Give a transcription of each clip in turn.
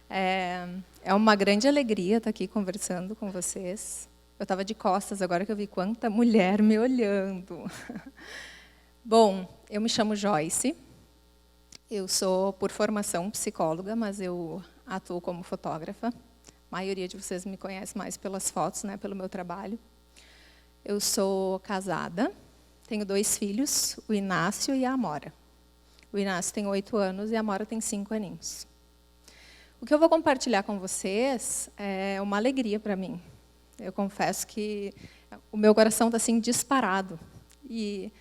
É uma grande alegria estar aqui conversando com vocês. Eu estava de costas agora que eu vi quanta mulher me olhando. Bom, eu me chamo Joyce. Eu sou, por formação, psicóloga, mas eu atuo como fotógrafa. A maioria de vocês me conhece mais pelas fotos, né, pelo meu trabalho. Eu sou casada, tenho 2 filhos, o Inácio e a Amora. O Inácio tem 8 anos e a Amora tem 5 aninhos. O que eu vou compartilhar com vocês é uma alegria para mim. Eu confesso que o meu coração está assim disparado. E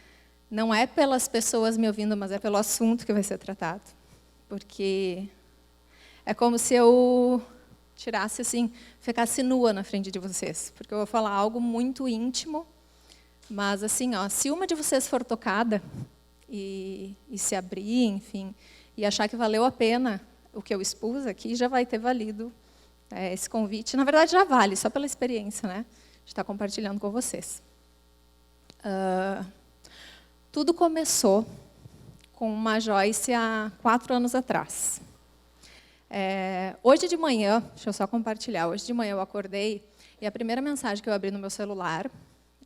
não é pelas pessoas me ouvindo, mas é pelo assunto que vai ser tratado. Porque é como se eu tirasse assim, ficasse nua na frente de vocês. Porque eu vou falar algo muito íntimo, mas assim, ó, se uma de vocês for tocada e se abrir, enfim, e achar que valeu a pena o que eu expus aqui, já vai ter valido esse convite. Na verdade, já vale, só pela experiência, né, de estar compartilhando com vocês. Tudo começou com uma Joyce há 4 anos atrás. Hoje de manhã, deixa eu só compartilhar, hoje de manhã eu acordei e a primeira mensagem que eu abri no meu celular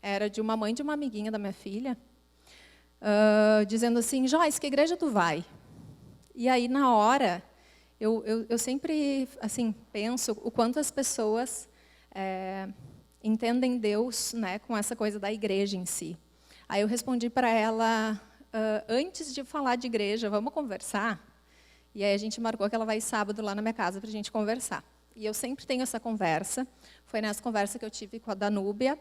era de uma mãe de uma amiguinha da minha filha, dizendo assim, Joyce, que igreja tu vai? E aí, na hora, eu sempre assim, penso o quanto as pessoas entendem Deus, né, com essa coisa da igreja em si. Aí eu respondi para ela, antes de falar de igreja, vamos conversar? E aí a gente marcou que ela vai sábado lá na minha casa para a gente conversar. E eu sempre tenho essa conversa. Foi nessa conversa que eu tive com a Danúbia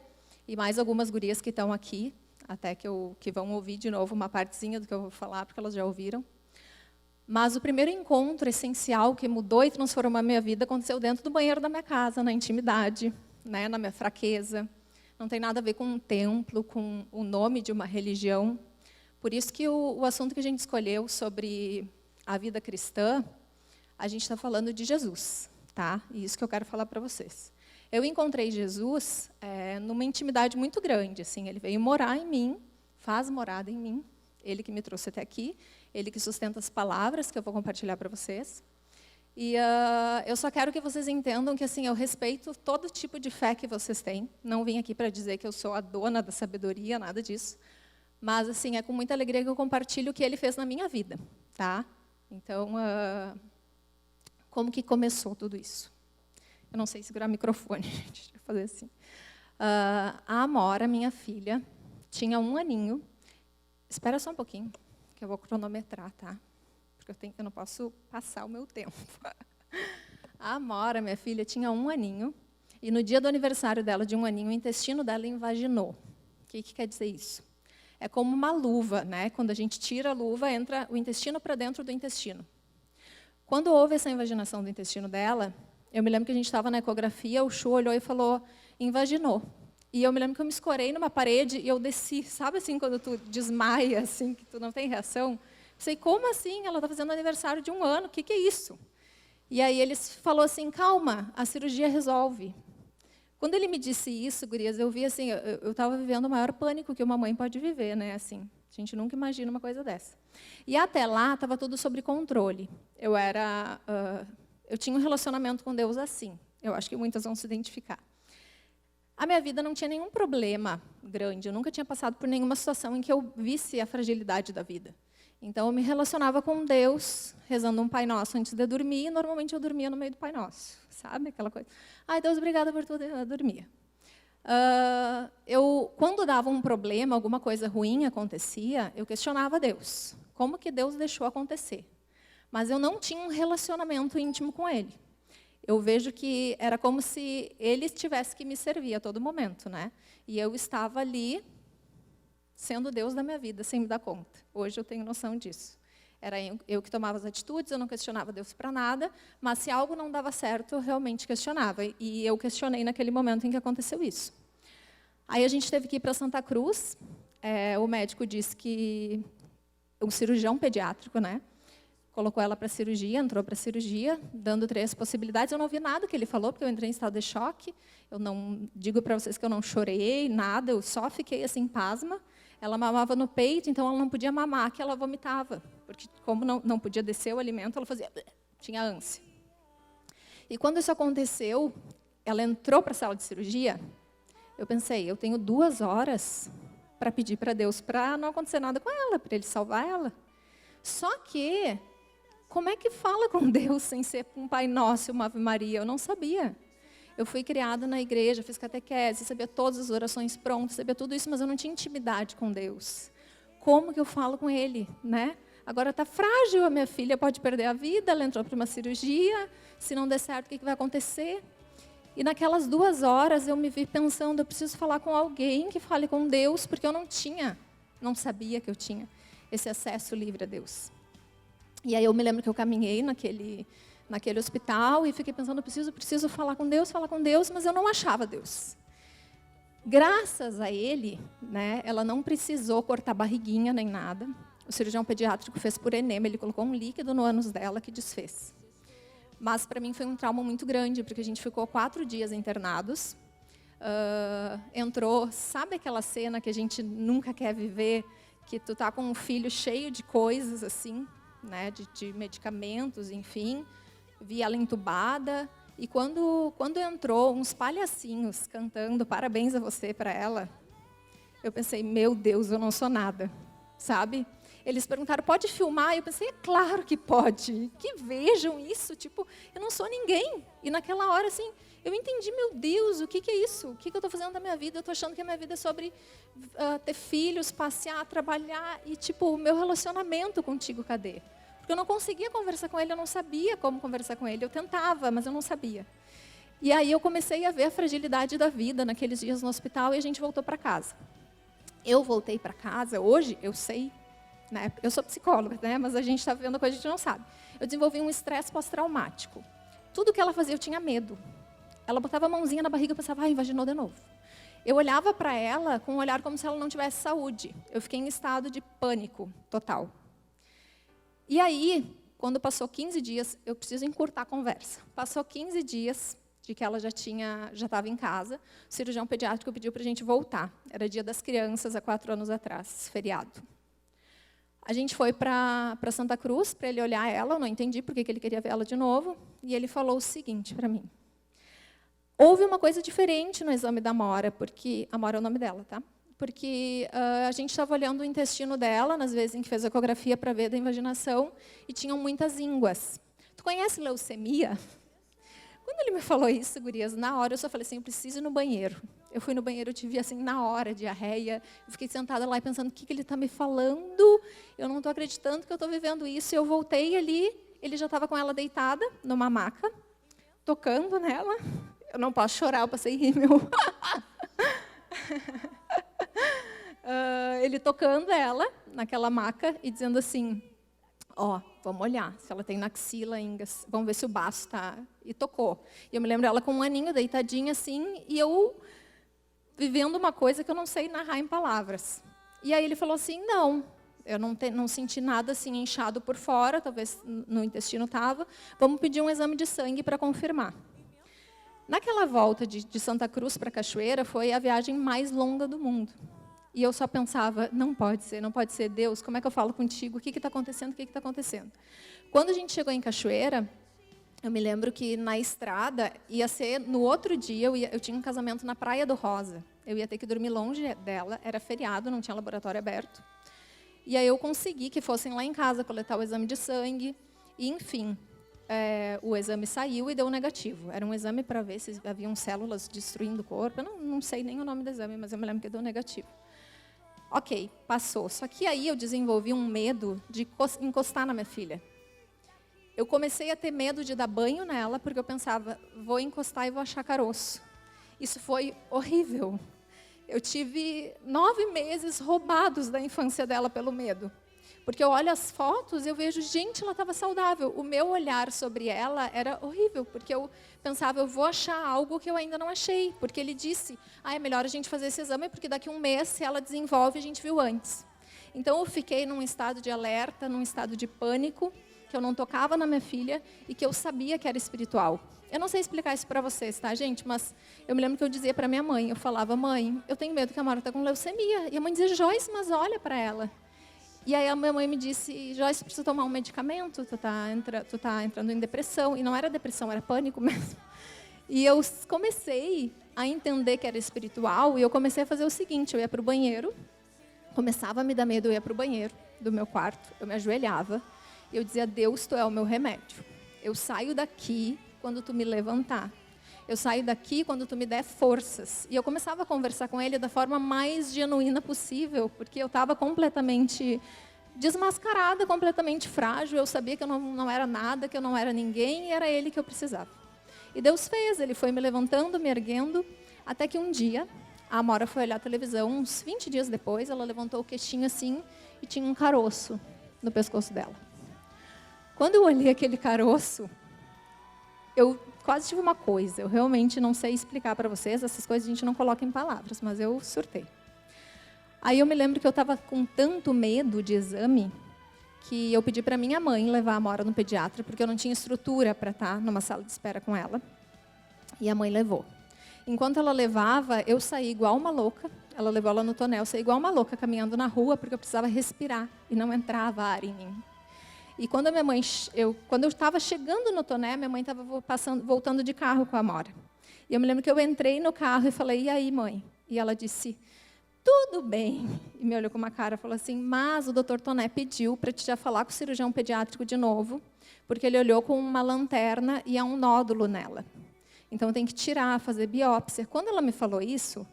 e mais algumas gurias que estão aqui, até que vão ouvir de novo uma partezinha do que eu vou falar, porque elas já ouviram. Mas o primeiro encontro essencial que mudou e transformou a minha vida aconteceu dentro do banheiro da minha casa, na intimidade, né, na minha fraqueza. Não tem nada a ver com um templo, com o nome de uma religião. Por isso que o assunto que a gente escolheu sobre a vida cristã, a gente está falando de Jesus, tá? E isso que eu quero falar para vocês. Eu encontrei Jesus numa intimidade muito grande, assim. Ele veio morar em mim, faz morada em mim. Ele que me trouxe até aqui, ele que sustenta as palavras que eu vou compartilhar para vocês. E eu só quero que vocês entendam que assim, eu respeito todo tipo de fé que vocês têm. Não vim aqui para dizer que eu sou a dona da sabedoria, nada disso. Mas assim, é com muita alegria que eu compartilho o que ele fez na minha vida, tá? Então, como que começou tudo isso? Eu não sei segurar o microfone, gente, deixa eu fazer assim. A Amora, minha filha, tinha 1 aninho. Espera só um pouquinho, que eu vou cronometrar, tá? Porque eu não posso passar o meu tempo. A Amora, minha filha, tinha 1 aninho, e no dia do aniversário dela, de 1 aninho, o intestino dela invaginou. O que quer dizer isso? É como uma luva, né? Quando a gente tira a luva, entra o intestino para dentro do intestino. Quando houve essa invaginação do intestino dela, eu me lembro que a gente estava na ecografia, o Chu olhou e falou, invaginou. E eu me lembro que eu me escorei numa parede e eu desci. Sabe assim, quando tu desmaia, assim, que tu não tem reação? Sei, como assim? Ela está fazendo aniversário de 1 ano, o que é isso? E aí ele falou assim, calma, a cirurgia resolve. Quando ele me disse isso, gurias, eu vi assim, eu estava vivendo o maior pânico que uma mãe pode viver, né? Assim, a gente nunca imagina uma coisa dessa. E até lá estava tudo sob controle. Eu tinha um relacionamento com Deus assim. Eu acho que muitas vão se identificar. A minha vida não tinha nenhum problema grande. Eu nunca tinha passado por nenhuma situação em que eu visse a fragilidade da vida. Então, eu me relacionava com Deus, rezando um Pai Nosso antes de dormir, e normalmente eu dormia no meio do Pai Nosso, sabe? Aquela coisa. Ai, Deus, obrigada por tudo, eu dormia. Quando dava um problema, alguma coisa ruim acontecia, eu questionava Deus. Como que Deus deixou acontecer? Mas eu não tinha um relacionamento íntimo com Ele. Eu vejo que era como se Ele tivesse que me servir a todo momento, né? E eu estava ali sendo Deus da minha vida, sem me dar conta. Hoje eu tenho noção disso. Era eu que tomava as atitudes, eu não questionava Deus para nada, mas se algo não dava certo, eu realmente questionava. E eu questionei naquele momento em que aconteceu isso. Aí a gente teve que ir para Santa Cruz. O médico disse que... Um cirurgião pediátrico, né? Colocou ela para cirurgia, entrou para cirurgia, dando 3 possibilidades. Eu não ouvi nada que ele falou, porque eu entrei em estado de choque. Eu não digo para vocês que eu não chorei, nada, eu só fiquei assim, pasma. Ela mamava no peito, então ela não podia mamar, que ela vomitava. Porque como não podia descer o alimento, ela fazia... Tinha ânsia. E quando isso aconteceu, ela entrou para a sala de cirurgia, eu pensei, eu tenho 2 horas para pedir para Deus para não acontecer nada com ela, para Ele salvar ela. Só que, como é que fala com Deus sem ser um Pai Nosso e uma Ave Maria? Eu não sabia. Eu fui criada na igreja, fiz catequese, sabia todas as orações prontas, sabia tudo isso, mas eu não tinha intimidade com Deus. Como que eu falo com Ele, né? Agora está frágil, a minha filha pode perder a vida, ela entrou para uma cirurgia, se não der certo, o que vai acontecer? E naquelas 2 horas eu me vi pensando, eu preciso falar com alguém que fale com Deus, porque eu não sabia que eu tinha esse acesso livre a Deus. E aí eu me lembro que eu caminhei naquele hospital e fiquei pensando, eu preciso falar com Deus, mas eu não achava Deus. Graças a ele, né, ela não precisou cortar barriguinha nem nada. O cirurgião pediátrico fez por enema, ele colocou um líquido no ânus dela que desfez. Mas para mim foi um trauma muito grande, porque a gente ficou 4 dias internados. Entrou, sabe aquela cena que a gente nunca quer viver, que tu tá com um filho cheio de coisas assim, né, de medicamentos, enfim. Vi ela entubada, e quando entrou uns palhacinhos cantando parabéns a você para ela, eu pensei, meu Deus, eu não sou nada, sabe? Eles perguntaram, pode filmar? Eu pensei, é claro que pode, que vejam isso, tipo, eu não sou ninguém. E naquela hora, assim, eu entendi, meu Deus, o que é isso? O que eu estou fazendo da minha vida? Eu estou achando que a minha vida é sobre ter filhos, passear, trabalhar, e tipo, o meu relacionamento contigo, cadê? Eu não conseguia conversar com ele, eu não sabia como conversar com ele. Eu tentava, mas eu não sabia. E aí eu comecei a ver a fragilidade da vida naqueles dias no hospital e a gente voltou para casa. Eu voltei para casa, hoje eu sei, né? Eu sou psicóloga, né? Mas a gente está vivendo coisa que a gente não sabe. Eu desenvolvi um estresse pós-traumático. Tudo que ela fazia eu tinha medo. Ela botava a mãozinha na barriga e pensava, invaginou de novo. Eu olhava para ela com um olhar como se ela não tivesse saúde. Eu fiquei em estado de pânico total. E aí, quando passou 15 dias, eu preciso encurtar a conversa. Passou 15 dias de que ela já estava em casa, o cirurgião pediátrico pediu para a gente voltar. Era Dia das Crianças, há 4 anos atrás, feriado. A gente foi para Santa Cruz para ele olhar ela, eu não entendi porque que ele queria ver ela de novo, e ele falou o seguinte para mim. Houve uma coisa diferente no exame da Amora, porque Amora é o nome dela, tá? Porque a gente estava olhando o intestino dela, nas vezes em que fez a ecografia para ver da invaginação, e tinham muitas ínguas. Tu conhece leucemia? Quando ele me falou isso, gurias, na hora eu só falei assim, eu preciso ir no banheiro. Eu fui no banheiro, eu tive assim, na hora, diarreia. Eu fiquei sentada lá e pensando, o que ele está me falando? Eu não estou acreditando que eu estou vivendo isso. E eu voltei ali, ele já estava com ela deitada, numa maca, tocando nela. Eu não posso chorar, eu passei rímel. Ele tocando ela naquela maca e dizendo assim, vamos olhar se ela tem na axila, vamos ver se o baço está... E tocou. E eu me lembro ela com um aninho, deitadinha assim, e eu vivendo uma coisa que eu não sei narrar em palavras. E aí ele falou assim, não, eu não senti nada assim inchado por fora, talvez no intestino estava, vamos pedir um exame de sangue para confirmar. Naquela volta de Santa Cruz para Cachoeira, foi a viagem mais longa do mundo. E eu só pensava, não pode ser, Deus, como é que eu falo contigo? O que está acontecendo? O que está acontecendo? Quando a gente chegou em Cachoeira, eu me lembro que na estrada, ia ser no outro dia, eu tinha um casamento na Praia do Rosa. Eu ia ter que dormir longe dela, era feriado, não tinha laboratório aberto. E aí eu consegui que fossem lá em casa coletar o exame de sangue, e enfim... o exame saiu e deu negativo. Era um exame para ver se haviam células destruindo o corpo. Eu não sei nem o nome do exame, mas eu me lembro que deu negativo. Ok, passou. Só que aí eu desenvolvi um medo de encostar na minha filha. Eu comecei a ter medo de dar banho nela, porque eu pensava, vou encostar e vou achar caroço. Isso foi horrível. Eu tive 9 meses roubados da infância dela pelo medo. Porque eu olho as fotos e eu vejo, gente, ela estava saudável. O meu olhar sobre ela era horrível, porque eu pensava, eu vou achar algo que eu ainda não achei. Porque ele disse, é melhor a gente fazer esse exame, porque daqui a um mês, se ela desenvolve, a gente viu antes. Então, eu fiquei num estado de alerta, num estado de pânico, que eu não tocava na minha filha e que eu sabia que era espiritual. Eu não sei explicar isso para vocês, tá, gente? Mas eu me lembro que eu dizia para minha mãe, eu falava, mãe, eu tenho medo que a Amora está com leucemia. E a mãe dizia, Joyce, mas olha para ela. E aí a minha mãe me disse, Joyce, precisa tomar um medicamento, tu tá entrando em depressão. E não era depressão, era pânico mesmo. E eu comecei a entender que era espiritual, e eu comecei a fazer o seguinte, eu ia para o banheiro, começava a me dar medo, eu ia para o banheiro do meu quarto, eu me ajoelhava, e eu dizia, Deus, tu é o meu remédio. Eu saio daqui quando tu me levantar. Eu saio daqui quando tu me der forças. E eu começava a conversar com ele da forma mais genuína possível, porque eu estava completamente desmascarada, completamente frágil. Eu sabia que eu não era nada, que eu não era ninguém, e era ele que eu precisava. E Deus fez, ele foi me levantando, me erguendo, até que um dia, a Amora foi olhar a televisão, uns 20 dias depois, ela levantou o queixinho assim, e tinha um caroço no pescoço dela. Quando eu olhei aquele caroço, eu quase tive uma coisa, eu realmente não sei explicar para vocês, essas coisas a gente não coloca em palavras, mas eu surtei. Aí eu me lembro que eu estava com tanto medo de exame, que eu pedi para minha mãe levar a Amora no pediatra, porque eu não tinha estrutura para estar numa sala de espera com ela, e a mãe levou. Enquanto ela levava, eu saí igual uma louca, ela levou ela no tonel, eu saí igual uma louca caminhando na rua, porque eu precisava respirar, e não entrava ar em mim. E quando a minha mãe, quando eu estava chegando no Toné, minha mãe estava voltando de carro com a Amora. E eu me lembro que eu entrei no carro e falei, e aí, mãe? E ela disse, tudo bem. E me olhou com uma cara e falou assim, mas o doutor Toné pediu para te já falar com o cirurgião pediátrico de novo, porque ele olhou com uma lanterna e há um nódulo nela. Então tem que tirar, fazer biópsia. Quando ela me falou isso,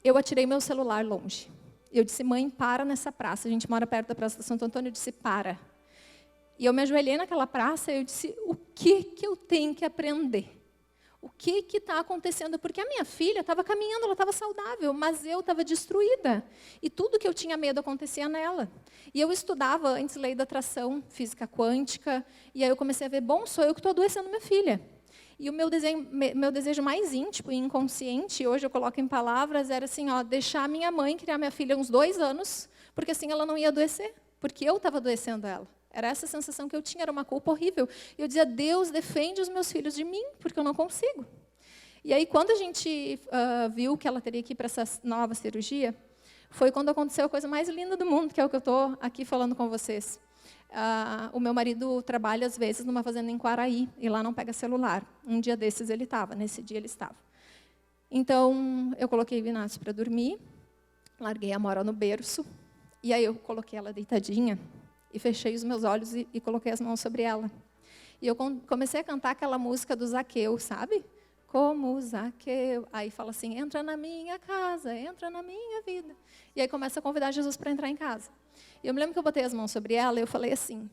eu atirei meu celular longe. Eu disse, mãe, para nessa praça. A gente mora perto da Praça de Santo Antônio. Eu disse, para. E eu me ajoelhei naquela praça e eu disse, o que eu tenho que aprender? O que está acontecendo? Porque a minha filha estava caminhando, ela estava saudável, mas eu estava destruída. E tudo que eu tinha medo acontecia nela. E eu estudava antes lei da atração, física quântica, e aí eu comecei a ver, bom, sou eu que estou adoecendo minha filha. E o meu desejo mais íntimo e inconsciente, hoje eu coloco em palavras, era assim, ó, deixar a minha mãe criar minha filha uns 2 anos, porque assim ela não ia adoecer, porque eu estava adoecendo ela. Era essa sensação que eu tinha, era uma culpa horrível. E eu dizia, Deus, defende os meus filhos de mim, porque eu não consigo. E aí, quando a gente viu que ela teria que ir para essa nova cirurgia, foi quando aconteceu a coisa mais linda do mundo, que é o que eu estou aqui falando com vocês. O meu marido trabalha, às vezes, numa fazenda em Quaraí, e lá não pega celular. Um dia desses ele estava, nesse dia ele estava. Então, eu coloquei o Inácio para dormir, larguei a Amora no berço, e aí eu coloquei ela deitadinha, e fechei os meus olhos e coloquei as mãos sobre ela. E eu comecei a cantar aquela música do Zaqueu, sabe? Como Zaqueu. Aí fala assim, entra na minha casa, entra na minha vida. E aí começa a convidar Jesus para entrar em casa. E eu me lembro que eu botei as mãos sobre ela e eu falei assim,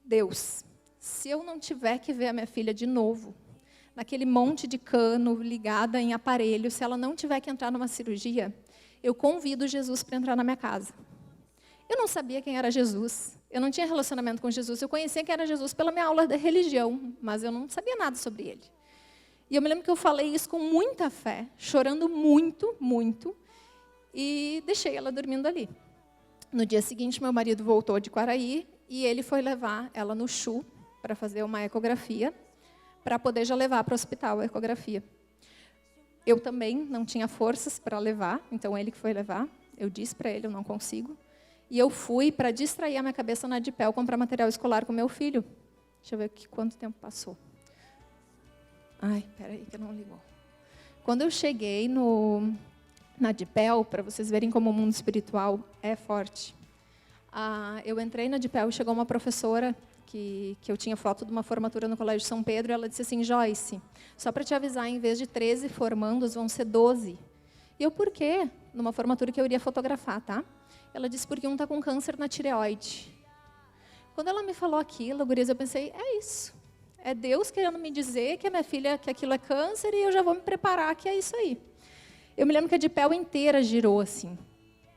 Deus, se eu não tiver que ver a minha filha de novo, naquele monte de cano ligada em aparelho, se ela não tiver que entrar numa cirurgia, eu convido Jesus para entrar na minha casa. Eu não sabia quem era Jesus, eu não tinha relacionamento com Jesus, eu conhecia quem era Jesus pela minha aula de religião, mas eu não sabia nada sobre ele. E eu me lembro que eu falei isso com muita fé, chorando muito, muito, e deixei ela dormindo ali. No dia seguinte, meu marido voltou de Quaraí e ele foi levar ela no CHU para fazer uma ecografia, para poder já levar para o hospital a ecografia. Eu também não tinha forças para levar, então ele que foi levar. Eu disse para ele, eu não consigo. E eu fui para distrair a minha cabeça na Dipel, comprar material escolar com meu filho. Deixa eu ver aqui quanto tempo passou. Ai, peraí que não ligou. Quando eu cheguei na Dipel, para vocês verem como o mundo espiritual é forte, eu entrei na Dipel e chegou uma professora que eu tinha foto de uma formatura no Colégio São Pedro, e ela disse assim, Joyce, só para te avisar, em vez de 13 formandos, vão ser 12. E eu, por quê? Numa formatura que eu iria fotografar, tá? Ela disse, porque um está com câncer na tireoide. Quando ela me falou aquilo, gurias, eu pensei, é isso. É Deus querendo me dizer que a minha filha, que aquilo é câncer, e eu já vou me preparar que é isso aí. Eu me lembro que a Dipel inteira girou assim,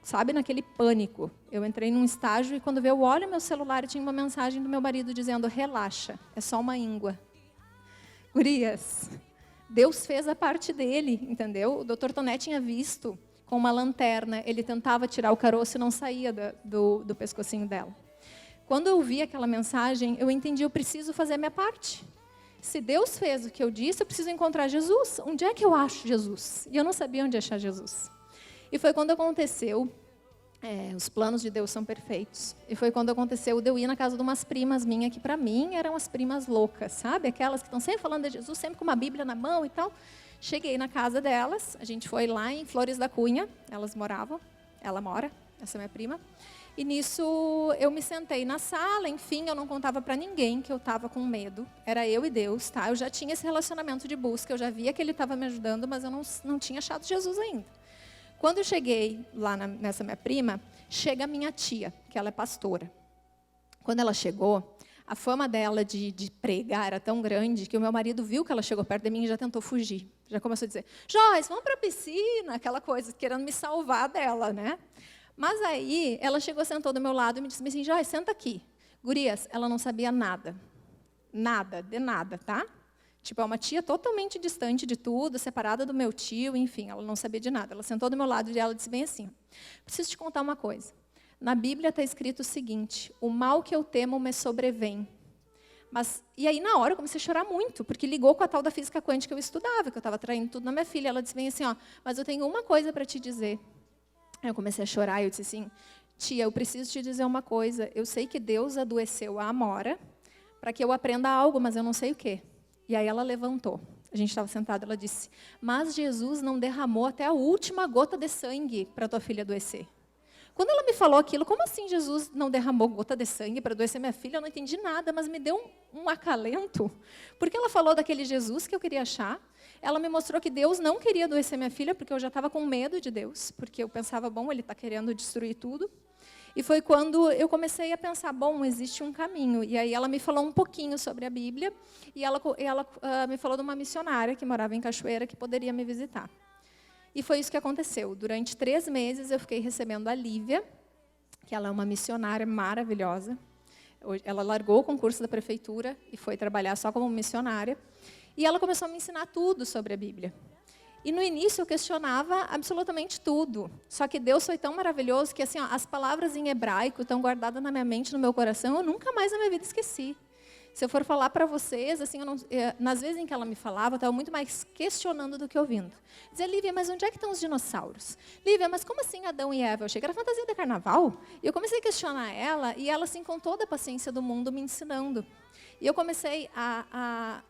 sabe, naquele pânico. Eu entrei num estágio e quando eu olho meu celular, tinha uma mensagem do meu marido dizendo, relaxa, é só uma íngua. Gurias, Deus fez a parte dele, entendeu? O doutor Toné tinha visto com uma lanterna, ele tentava tirar o caroço e não saía do pescocinho dela. Quando eu vi aquela mensagem, eu entendi, eu preciso fazer a minha parte. Se Deus fez o que eu disse, eu preciso encontrar Jesus. Onde é que eu acho Jesus? E eu não sabia onde achar Jesus. E foi quando aconteceu Os planos de Deus são perfeitos. E foi quando aconteceu de eu ir na casa de umas primas minhas, que para mim eram as primas loucas, sabe? Aquelas que estão sempre falando de Jesus, sempre com uma Bíblia na mão e tal. Cheguei na casa delas, a gente foi lá em Flores da Cunha, elas moravam, ela mora, essa é minha prima. E nisso eu me sentei na sala, enfim, eu não contava para ninguém que eu estava com medo. Era eu e Deus, tá? Eu já tinha esse relacionamento de busca, eu já via que Ele estava me ajudando, mas eu não tinha achado Jesus ainda. Quando eu cheguei lá nessa minha prima, chega a minha tia, que ela é pastora. Quando ela chegou, a fama dela de pregar era tão grande que o meu marido viu que ela chegou perto de mim e já tentou fugir. Já começou a dizer, Joyce, vamos para a piscina, aquela coisa, querendo me salvar dela, né? Mas aí, ela chegou, sentou do meu lado e me disse assim, Joyce, senta aqui. Gurias, ela não sabia nada. Nada, de nada, tá? Tipo, é uma tia totalmente distante de tudo, separada do meu tio, enfim, ela não sabia de nada. Ela sentou do meu lado e ela disse bem assim, preciso te contar uma coisa. Na Bíblia está escrito o seguinte, o mal que eu temo me sobrevém. E aí, na hora, eu comecei a chorar muito, porque ligou com a tal da física quântica que eu estudava, que eu estava traindo tudo na minha filha. Ela disse bem assim, mas eu tenho uma coisa para te dizer. Aí eu comecei a chorar e eu disse assim, tia, eu preciso te dizer uma coisa. Eu sei que Deus adoeceu a Amora para que eu aprenda algo, mas eu não sei o quê. E aí ela levantou. A gente estava sentado, ela disse, mas Jesus não derramou até a última gota de sangue para tua filha adoecer. Quando ela me falou aquilo, como assim Jesus não derramou gota de sangue para adoecer minha filha? Eu não entendi nada, mas me deu um acalento. Porque ela falou daquele Jesus que eu queria achar. Ela me mostrou que Deus não queria adoecer minha filha, porque eu já estava com medo de Deus. Porque eu pensava, bom, Ele está querendo destruir tudo. E foi quando eu comecei a pensar, bom, existe um caminho. E aí ela me falou um pouquinho sobre a Bíblia. E ela me falou de uma missionária que morava em Cachoeira, que poderia me visitar. E foi isso que aconteceu. Durante 3 meses eu fiquei recebendo a Lívia, que ela é uma missionária maravilhosa. Ela largou o concurso da prefeitura e foi trabalhar só como missionária. E ela começou a me ensinar tudo sobre a Bíblia. E no início eu questionava absolutamente tudo. Só que Deus foi tão maravilhoso que assim, as palavras em hebraico estão guardadas na minha mente, no meu coração, eu nunca mais na minha vida esqueci. Se eu for falar para vocês, assim, nas vezes em que ela me falava, eu estava muito mais questionando do que ouvindo. Dizia, Lívia, mas onde é que estão os dinossauros? Lívia, mas como assim Adão e Eva? Eu achei que era fantasia de carnaval. E eu comecei a questionar ela, e ela, assim, com toda a paciência do mundo, me ensinando. E eu comecei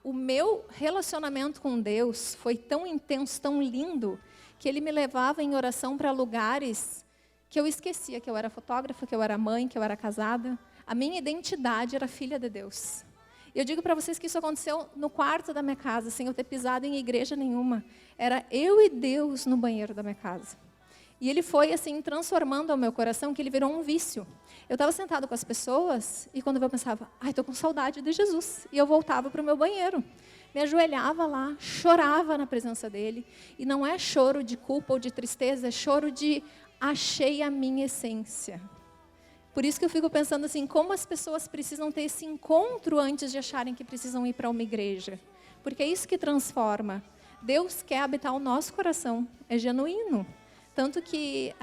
o meu relacionamento com Deus foi tão intenso, tão lindo, que Ele me levava em oração para lugares que eu esquecia que eu era fotógrafa, que eu era mãe, que eu era casada. A minha identidade era filha de Deus. Eu digo para vocês que isso aconteceu no quarto da minha casa, sem eu ter pisado em igreja nenhuma. Era eu e Deus no banheiro da minha casa. E Ele foi, assim, transformando o meu coração, que ele virou um vício. Eu estava sentada com as pessoas, e quando eu pensava, estou com saudade de Jesus. E eu voltava para o meu banheiro. Me ajoelhava lá, chorava na presença dEle. E não é choro de culpa ou de tristeza, é choro de achei a minha essência. Por isso que eu fico pensando assim, como as pessoas precisam ter esse encontro antes de acharem que precisam ir para uma igreja. Porque é isso que transforma. Deus quer habitar o nosso coração, é genuíno. Tanto que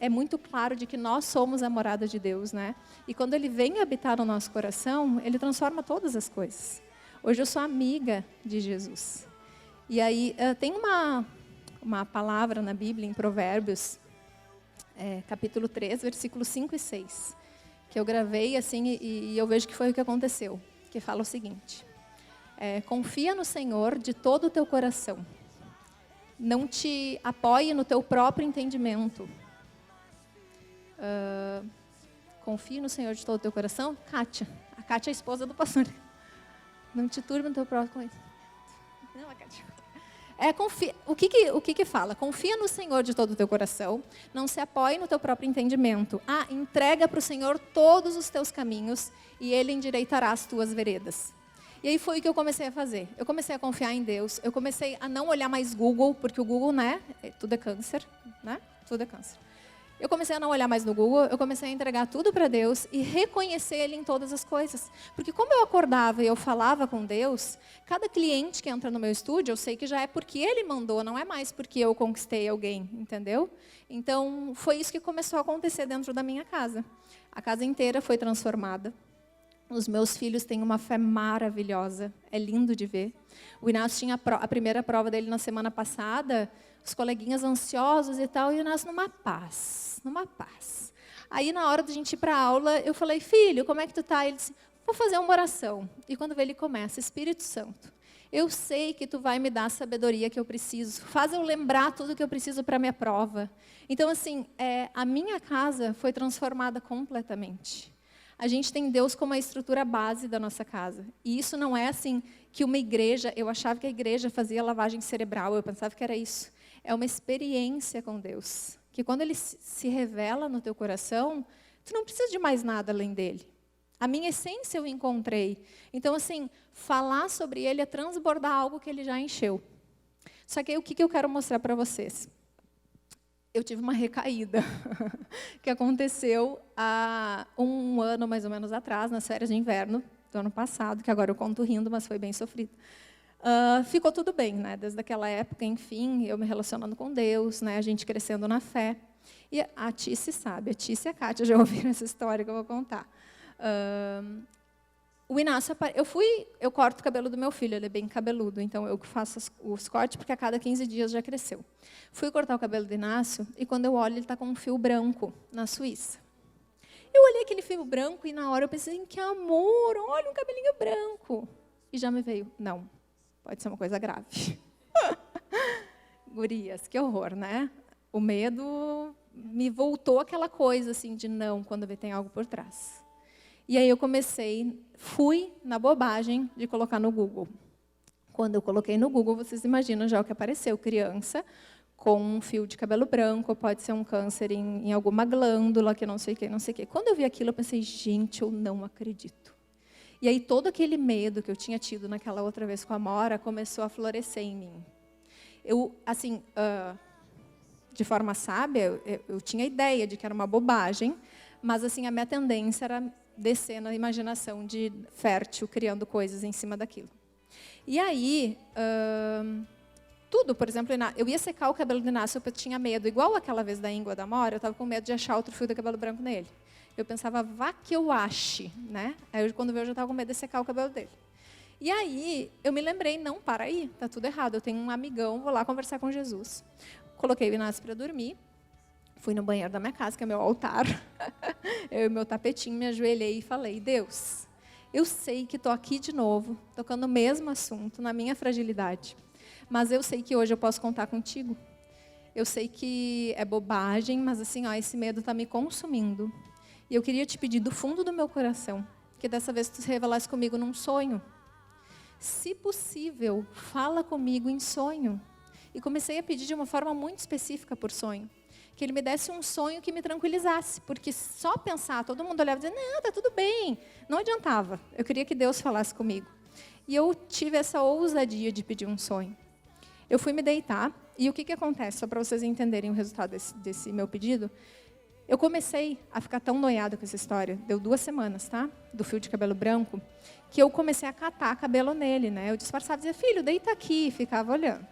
é muito claro de que nós somos a morada de Deus, né? E quando Ele vem habitar no nosso coração, Ele transforma todas as coisas. Hoje eu sou amiga de Jesus. E aí tem uma palavra na Bíblia, em Provérbios, capítulo 3, versículos 5 e 6, que eu gravei assim e eu vejo que foi o que aconteceu, que fala o seguinte, confia no Senhor de todo o teu coração, não te apoie no teu próprio entendimento. Confie no Senhor de todo o teu coração. Kátia, a Kátia é a esposa do pastor. Não te turbe no teu próprio conhecimento. Não, a Kátia. O que fala? Confia no Senhor de todo o teu coração, não se apoie no teu próprio entendimento. Entrega para o Senhor todos os teus caminhos e Ele endireitará as tuas veredas. E aí foi o que eu comecei a fazer. Eu comecei a confiar em Deus, eu comecei a não olhar mais Google, porque o Google, né, tudo é câncer, né? Tudo é câncer. Eu comecei a não olhar mais no Google, eu comecei a entregar tudo para Deus e reconhecer Ele em todas as coisas. Porque como eu acordava e eu falava com Deus, cada cliente que entra no meu estúdio, eu sei que já é porque Ele mandou, não é mais porque eu conquistei alguém, entendeu? Então, foi isso que começou a acontecer dentro da minha casa. A casa inteira foi transformada. Os meus filhos têm uma fé maravilhosa, é lindo de ver. O Inácio tinha a primeira prova dele na semana passada, os coleguinhas ansiosos e tal, e o Inácio numa paz, numa paz. Aí, na hora da gente ir para a aula, eu falei, filho, como é que tu tá? Ele disse, vou fazer uma oração. E quando ele começa, Espírito Santo, eu sei que tu vai me dar a sabedoria que eu preciso, faz eu lembrar tudo que eu preciso para a minha prova. Então, assim, a minha casa foi transformada completamente. A gente tem Deus como a estrutura base da nossa casa. E isso não é assim que uma igreja, eu achava que a igreja fazia lavagem cerebral, eu pensava que era isso. É uma experiência com Deus. Que quando Ele se revela no teu coração, tu não precisa de mais nada além dele. A minha essência eu encontrei. Então, assim, falar sobre Ele é transbordar algo que Ele já encheu. Só que aí, o que eu quero mostrar para vocês? Eu tive uma recaída que aconteceu há um ano, mais ou menos, atrás, nas férias de inverno do ano passado, que agora eu conto rindo, mas foi bem sofrido. Ficou tudo bem, né? Desde aquela época, enfim, eu me relacionando com Deus, né? A gente crescendo na fé. E a Tice sabe, a Tice e a Kátia já ouviram essa história que eu vou contar. O Inácio, eu corto o cabelo do meu filho, ele é bem cabeludo, então eu faço os cortes, porque a cada 15 dias já cresceu. Fui cortar o cabelo do Inácio, e quando eu olho, ele está com um fio branco na Suíça. Eu olhei aquele fio branco, e na hora eu pensei, que amor, olha um cabelinho branco. E já me veio, não, pode ser uma coisa grave. Gurias, que horror, né? O medo me voltou aquela coisa assim de não, quando vê tem algo por trás. E aí eu fui na bobagem de colocar no Google. Quando eu coloquei no Google, vocês imaginam já o que apareceu. Criança com um fio de cabelo branco, pode ser um câncer em alguma glândula, que não sei o que, não sei o que. Quando eu vi aquilo, eu pensei, gente, eu não acredito. E aí todo aquele medo que eu tinha tido naquela outra vez com a Mora começou a florescer em mim. Eu, assim, de forma sábia, eu tinha ideia de que era uma bobagem, mas assim a minha tendência era descer na imaginação de fértil, criando coisas em cima daquilo. E aí, tudo, por exemplo, eu ia secar o cabelo do Inácio, eu tinha medo, igual aquela vez da íngua da Mora, eu estava com medo de achar outro fio de cabelo branco nele. Eu pensava, vá que eu ache, né? Aí, quando veio, eu já estava com medo de secar o cabelo dele. E aí, eu me lembrei, não, para aí, tá tudo errado, eu tenho um amigão, vou lá conversar com Jesus. Coloquei o Inácio para dormir, fui no banheiro da minha casa, que é meu altar, eu e meu tapetinho, me ajoelhei e falei, Deus, eu sei que estou aqui de novo, tocando o mesmo assunto, na minha fragilidade, mas eu sei que hoje eu posso contar contigo. Eu sei que é bobagem, mas assim, esse medo está me consumindo. E eu queria te pedir do fundo do meu coração, que dessa vez tu se revelasse comigo num sonho. Se possível, fala comigo em sonho. E comecei a pedir de uma forma muito específica por sonho. Que ele me desse um sonho que me tranquilizasse. Porque só pensar, todo mundo olhava e dizia, não, está tudo bem. Não adiantava. Eu queria que Deus falasse comigo. E eu tive essa ousadia de pedir um sonho. Eu fui me deitar, e o que acontece? Só para vocês entenderem o resultado desse meu pedido. Eu comecei a ficar tão noiada com essa história, deu 2 semanas, tá? Do fio de cabelo branco, que eu comecei a catar cabelo nele, né? Eu disfarçava, dizia, filho, deita aqui, e ficava olhando.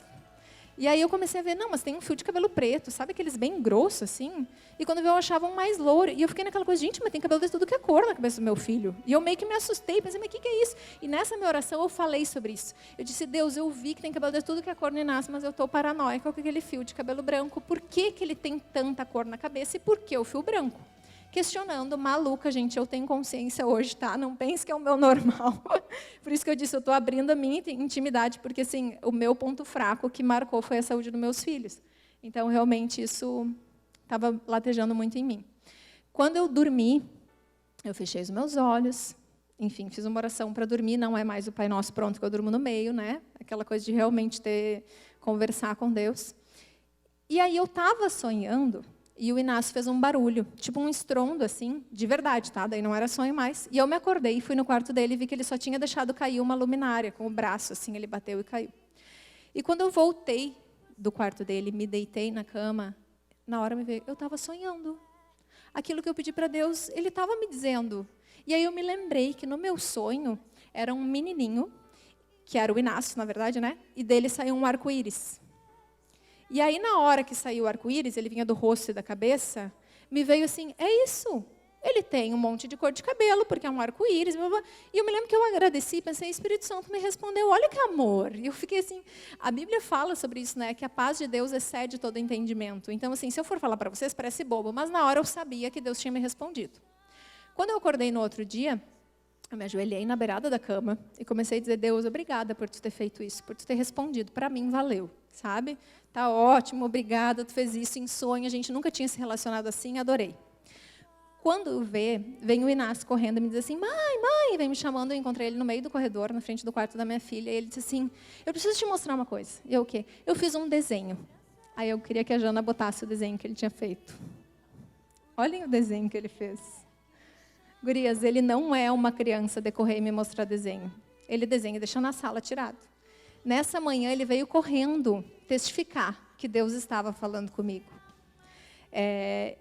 E aí eu comecei a ver, não, mas tem um fio de cabelo preto, sabe aqueles bem grossos, assim? E quando eu achava um mais louro, e eu fiquei naquela coisa, gente, mas tem cabelo de tudo que é cor na cabeça do meu filho. E eu meio que me assustei, pensei, mas o que é isso? E nessa minha oração eu falei sobre isso. Eu disse, Deus, eu vi que tem cabelo de tudo que é cor no Inácio, mas eu estou paranoica com aquele fio de cabelo branco. Por que ele tem tanta cor na cabeça e por que o fio branco? Questionando, maluca, gente, eu tenho consciência hoje, tá? Não pense que é o meu normal. Por isso que eu disse, eu estou abrindo a minha intimidade, porque assim, o meu ponto fraco que marcou foi a saúde dos meus filhos. Então, realmente, isso estava latejando muito em mim. Quando eu dormi, eu fechei os meus olhos, enfim, fiz uma oração para dormir, não é mais o Pai Nosso pronto que eu durmo no meio, né? Aquela coisa de realmente conversar com Deus. E aí eu estava sonhando, e o Inácio fez um barulho, tipo um estrondo, assim, de verdade, tá? Daí não era sonho mais. E eu me acordei, fui no quarto dele e vi que ele só tinha deixado cair uma luminária, com o braço, assim, ele bateu e caiu. E quando eu voltei do quarto dele, me deitei na cama, na hora me veio, eu estava sonhando. Aquilo que eu pedi para Deus, ele estava me dizendo. E aí eu me lembrei que no meu sonho, era um menininho, que era o Inácio, na verdade, né? E dele saiu um arco-íris. E aí, na hora que saiu o arco-íris, ele vinha do rosto e da cabeça, me veio assim, é isso. Ele tem um monte de cor de cabelo, porque é um arco-íris, e eu me lembro que eu agradeci, pensei, Espírito Santo me respondeu, olha que amor. E eu fiquei assim, a Bíblia fala sobre isso, né, que a paz de Deus excede todo entendimento. Então, assim, se eu for falar para vocês, parece bobo, mas na hora eu sabia que Deus tinha me respondido. Quando eu acordei no outro dia, eu me ajoelhei na beirada da cama e comecei a dizer, Deus, obrigada por tu ter feito isso, por tu ter respondido, para mim valeu, sabe? Tá ótimo, obrigada, tu fez isso em sonho, a gente nunca tinha se relacionado assim, adorei. Quando vem o Inácio correndo e me diz assim, mãe, vem me chamando, eu encontrei ele no meio do corredor, na frente do quarto da minha filha, e ele disse assim, eu preciso te mostrar uma coisa. E eu o quê? Eu fiz um desenho. Aí eu queria que a Jana botasse o desenho que ele tinha feito. Olhem o desenho que ele fez. Gurias, ele não é uma criança decorrer e me mostrar desenho. Ele desenha e deixa na sala tirado. Nessa manhã ele veio correndo testificar que Deus estava falando comigo.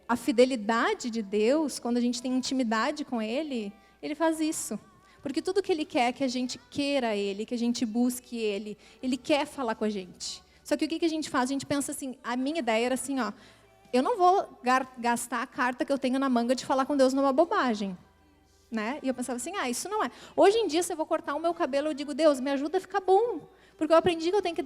A fidelidade de Deus, quando a gente tem intimidade com Ele, Ele faz isso. Porque tudo que Ele quer é que a gente queira Ele, que a gente busque Ele. Ele quer falar com a gente. Só que o que a gente faz? A gente pensa assim, a minha ideia era assim, ó, eu não vou gastar a carta que eu tenho na manga de falar com Deus numa bobagem. Né? E eu pensava assim, isso não é. Hoje em dia, se eu vou cortar o meu cabelo, eu digo, Deus, me ajuda a ficar bom. Porque eu aprendi que eu tenho que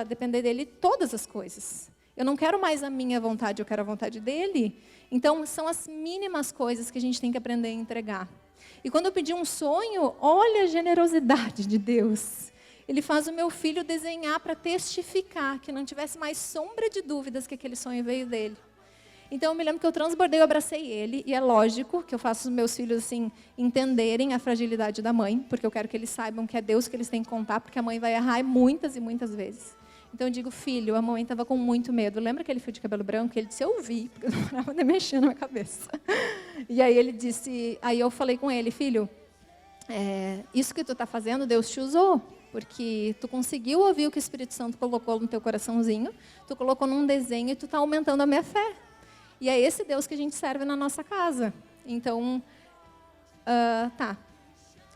depender dEle todas as coisas. Eu não quero mais a minha vontade, eu quero a vontade dEle. Então, são as mínimas coisas que a gente tem que aprender a entregar. E quando eu pedi um sonho, olha a generosidade de Deus. Ele faz o meu filho desenhar para testificar, que não tivesse mais sombra de dúvidas que aquele sonho veio dele. Então, eu me lembro que eu transbordei, eu abracei ele, e é lógico que eu faço os meus filhos assim entenderem a fragilidade da mãe, porque eu quero que eles saibam que é Deus que eles têm que contar, porque a mãe vai errar muitas e muitas vezes. Então, eu digo, filho, a mãe estava com muito medo. Lembra aquele fio de cabelo branco? Ele disse, eu vi, porque eu não parava de mexer na minha cabeça. E aí ele disse, aí eu falei com ele, filho, isso que tu está fazendo, Deus te usou, porque tu conseguiu ouvir o que o Espírito Santo colocou no teu coraçãozinho, tu colocou num desenho e tu está aumentando a minha fé. E é esse Deus que a gente serve na nossa casa. Então,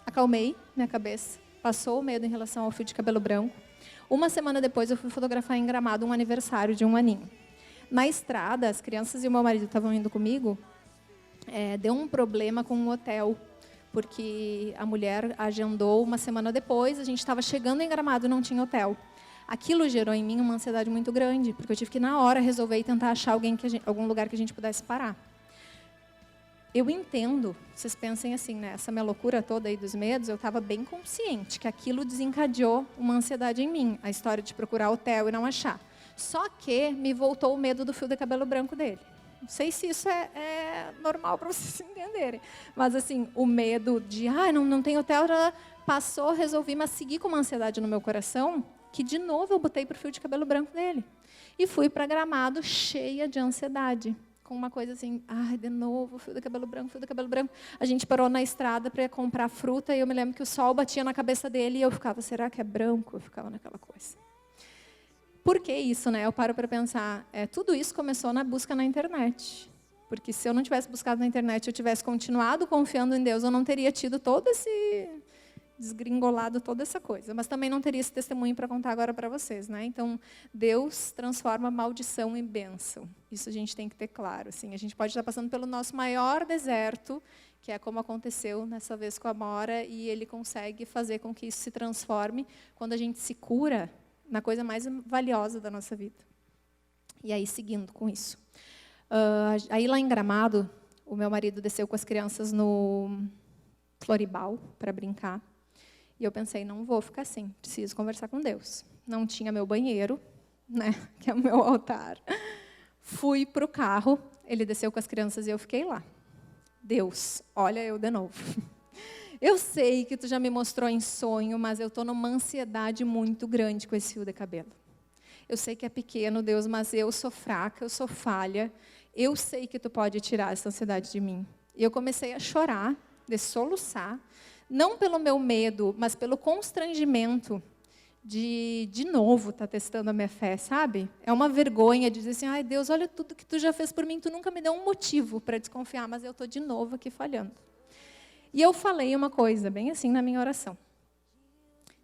acalmei minha cabeça, passou o medo em relação ao fio de cabelo branco. Uma semana depois, eu fui fotografar em Gramado um aniversário de um aninho. Na estrada, as crianças e o meu marido estavam indo comigo, deu um problema com um hotel, porque a mulher agendou uma semana depois, a gente estava chegando em Gramado e não tinha hotel. Aquilo gerou em mim uma ansiedade muito grande, porque eu tive que, na hora, resolver e tentar achar algum lugar que a gente pudesse parar. Eu entendo, vocês pensem assim, né? Essa minha loucura toda aí dos medos, eu estava bem consciente que aquilo desencadeou uma ansiedade em mim, a história de procurar hotel e não achar. Só que me voltou o medo do fio de cabelo branco dele. Não sei se isso é normal para vocês entenderem. Mas, assim, o medo de, não tem hotel, passou, resolvi, mas segui com uma ansiedade no meu coração, que, de novo, eu botei para o fio de cabelo branco dele. E fui para Gramado cheia de ansiedade. Com uma coisa assim, de novo, fio de cabelo branco, fio de cabelo branco. A gente parou na estrada para comprar fruta, e eu me lembro que o sol batia na cabeça dele, e eu ficava, será que é branco? Eu ficava naquela coisa. Por que isso, né? Eu paro para pensar, tudo isso começou na busca na internet. Porque se eu não tivesse buscado na internet, eu tivesse continuado confiando em Deus, eu não teria tido todo esse desgringolado, toda essa coisa. Mas também não teria esse testemunho para contar agora para vocês, né? Então, Deus transforma maldição em bênção. Isso a gente tem que ter claro. Assim. A gente pode estar passando pelo nosso maior deserto, que é como aconteceu nessa vez com a Amora, e Ele consegue fazer com que isso se transforme quando a gente se cura na coisa mais valiosa da nossa vida. E aí, seguindo com isso. Aí, lá em Gramado, o meu marido desceu com as crianças no Floribal para brincar. E eu pensei, não vou ficar assim, preciso conversar com Deus. Não tinha meu banheiro, né, que é o meu altar. Fui para o carro, ele desceu com as crianças e eu fiquei lá. Deus, olha eu de novo. Eu sei que tu já me mostrou em sonho, mas eu estou numa ansiedade muito grande com esse fio de cabelo. Eu sei que é pequeno, Deus, mas eu sou fraca, eu sou falha. Eu sei que tu pode tirar essa ansiedade de mim. E eu comecei a chorar, de soluçar, não pelo meu medo, mas pelo constrangimento de novo estar testando a minha fé, sabe? É uma vergonha de dizer assim, Deus, olha tudo que tu já fez por mim, tu nunca me deu um motivo para desconfiar, mas eu estou de novo aqui falhando. E eu falei uma coisa, bem assim na minha oração.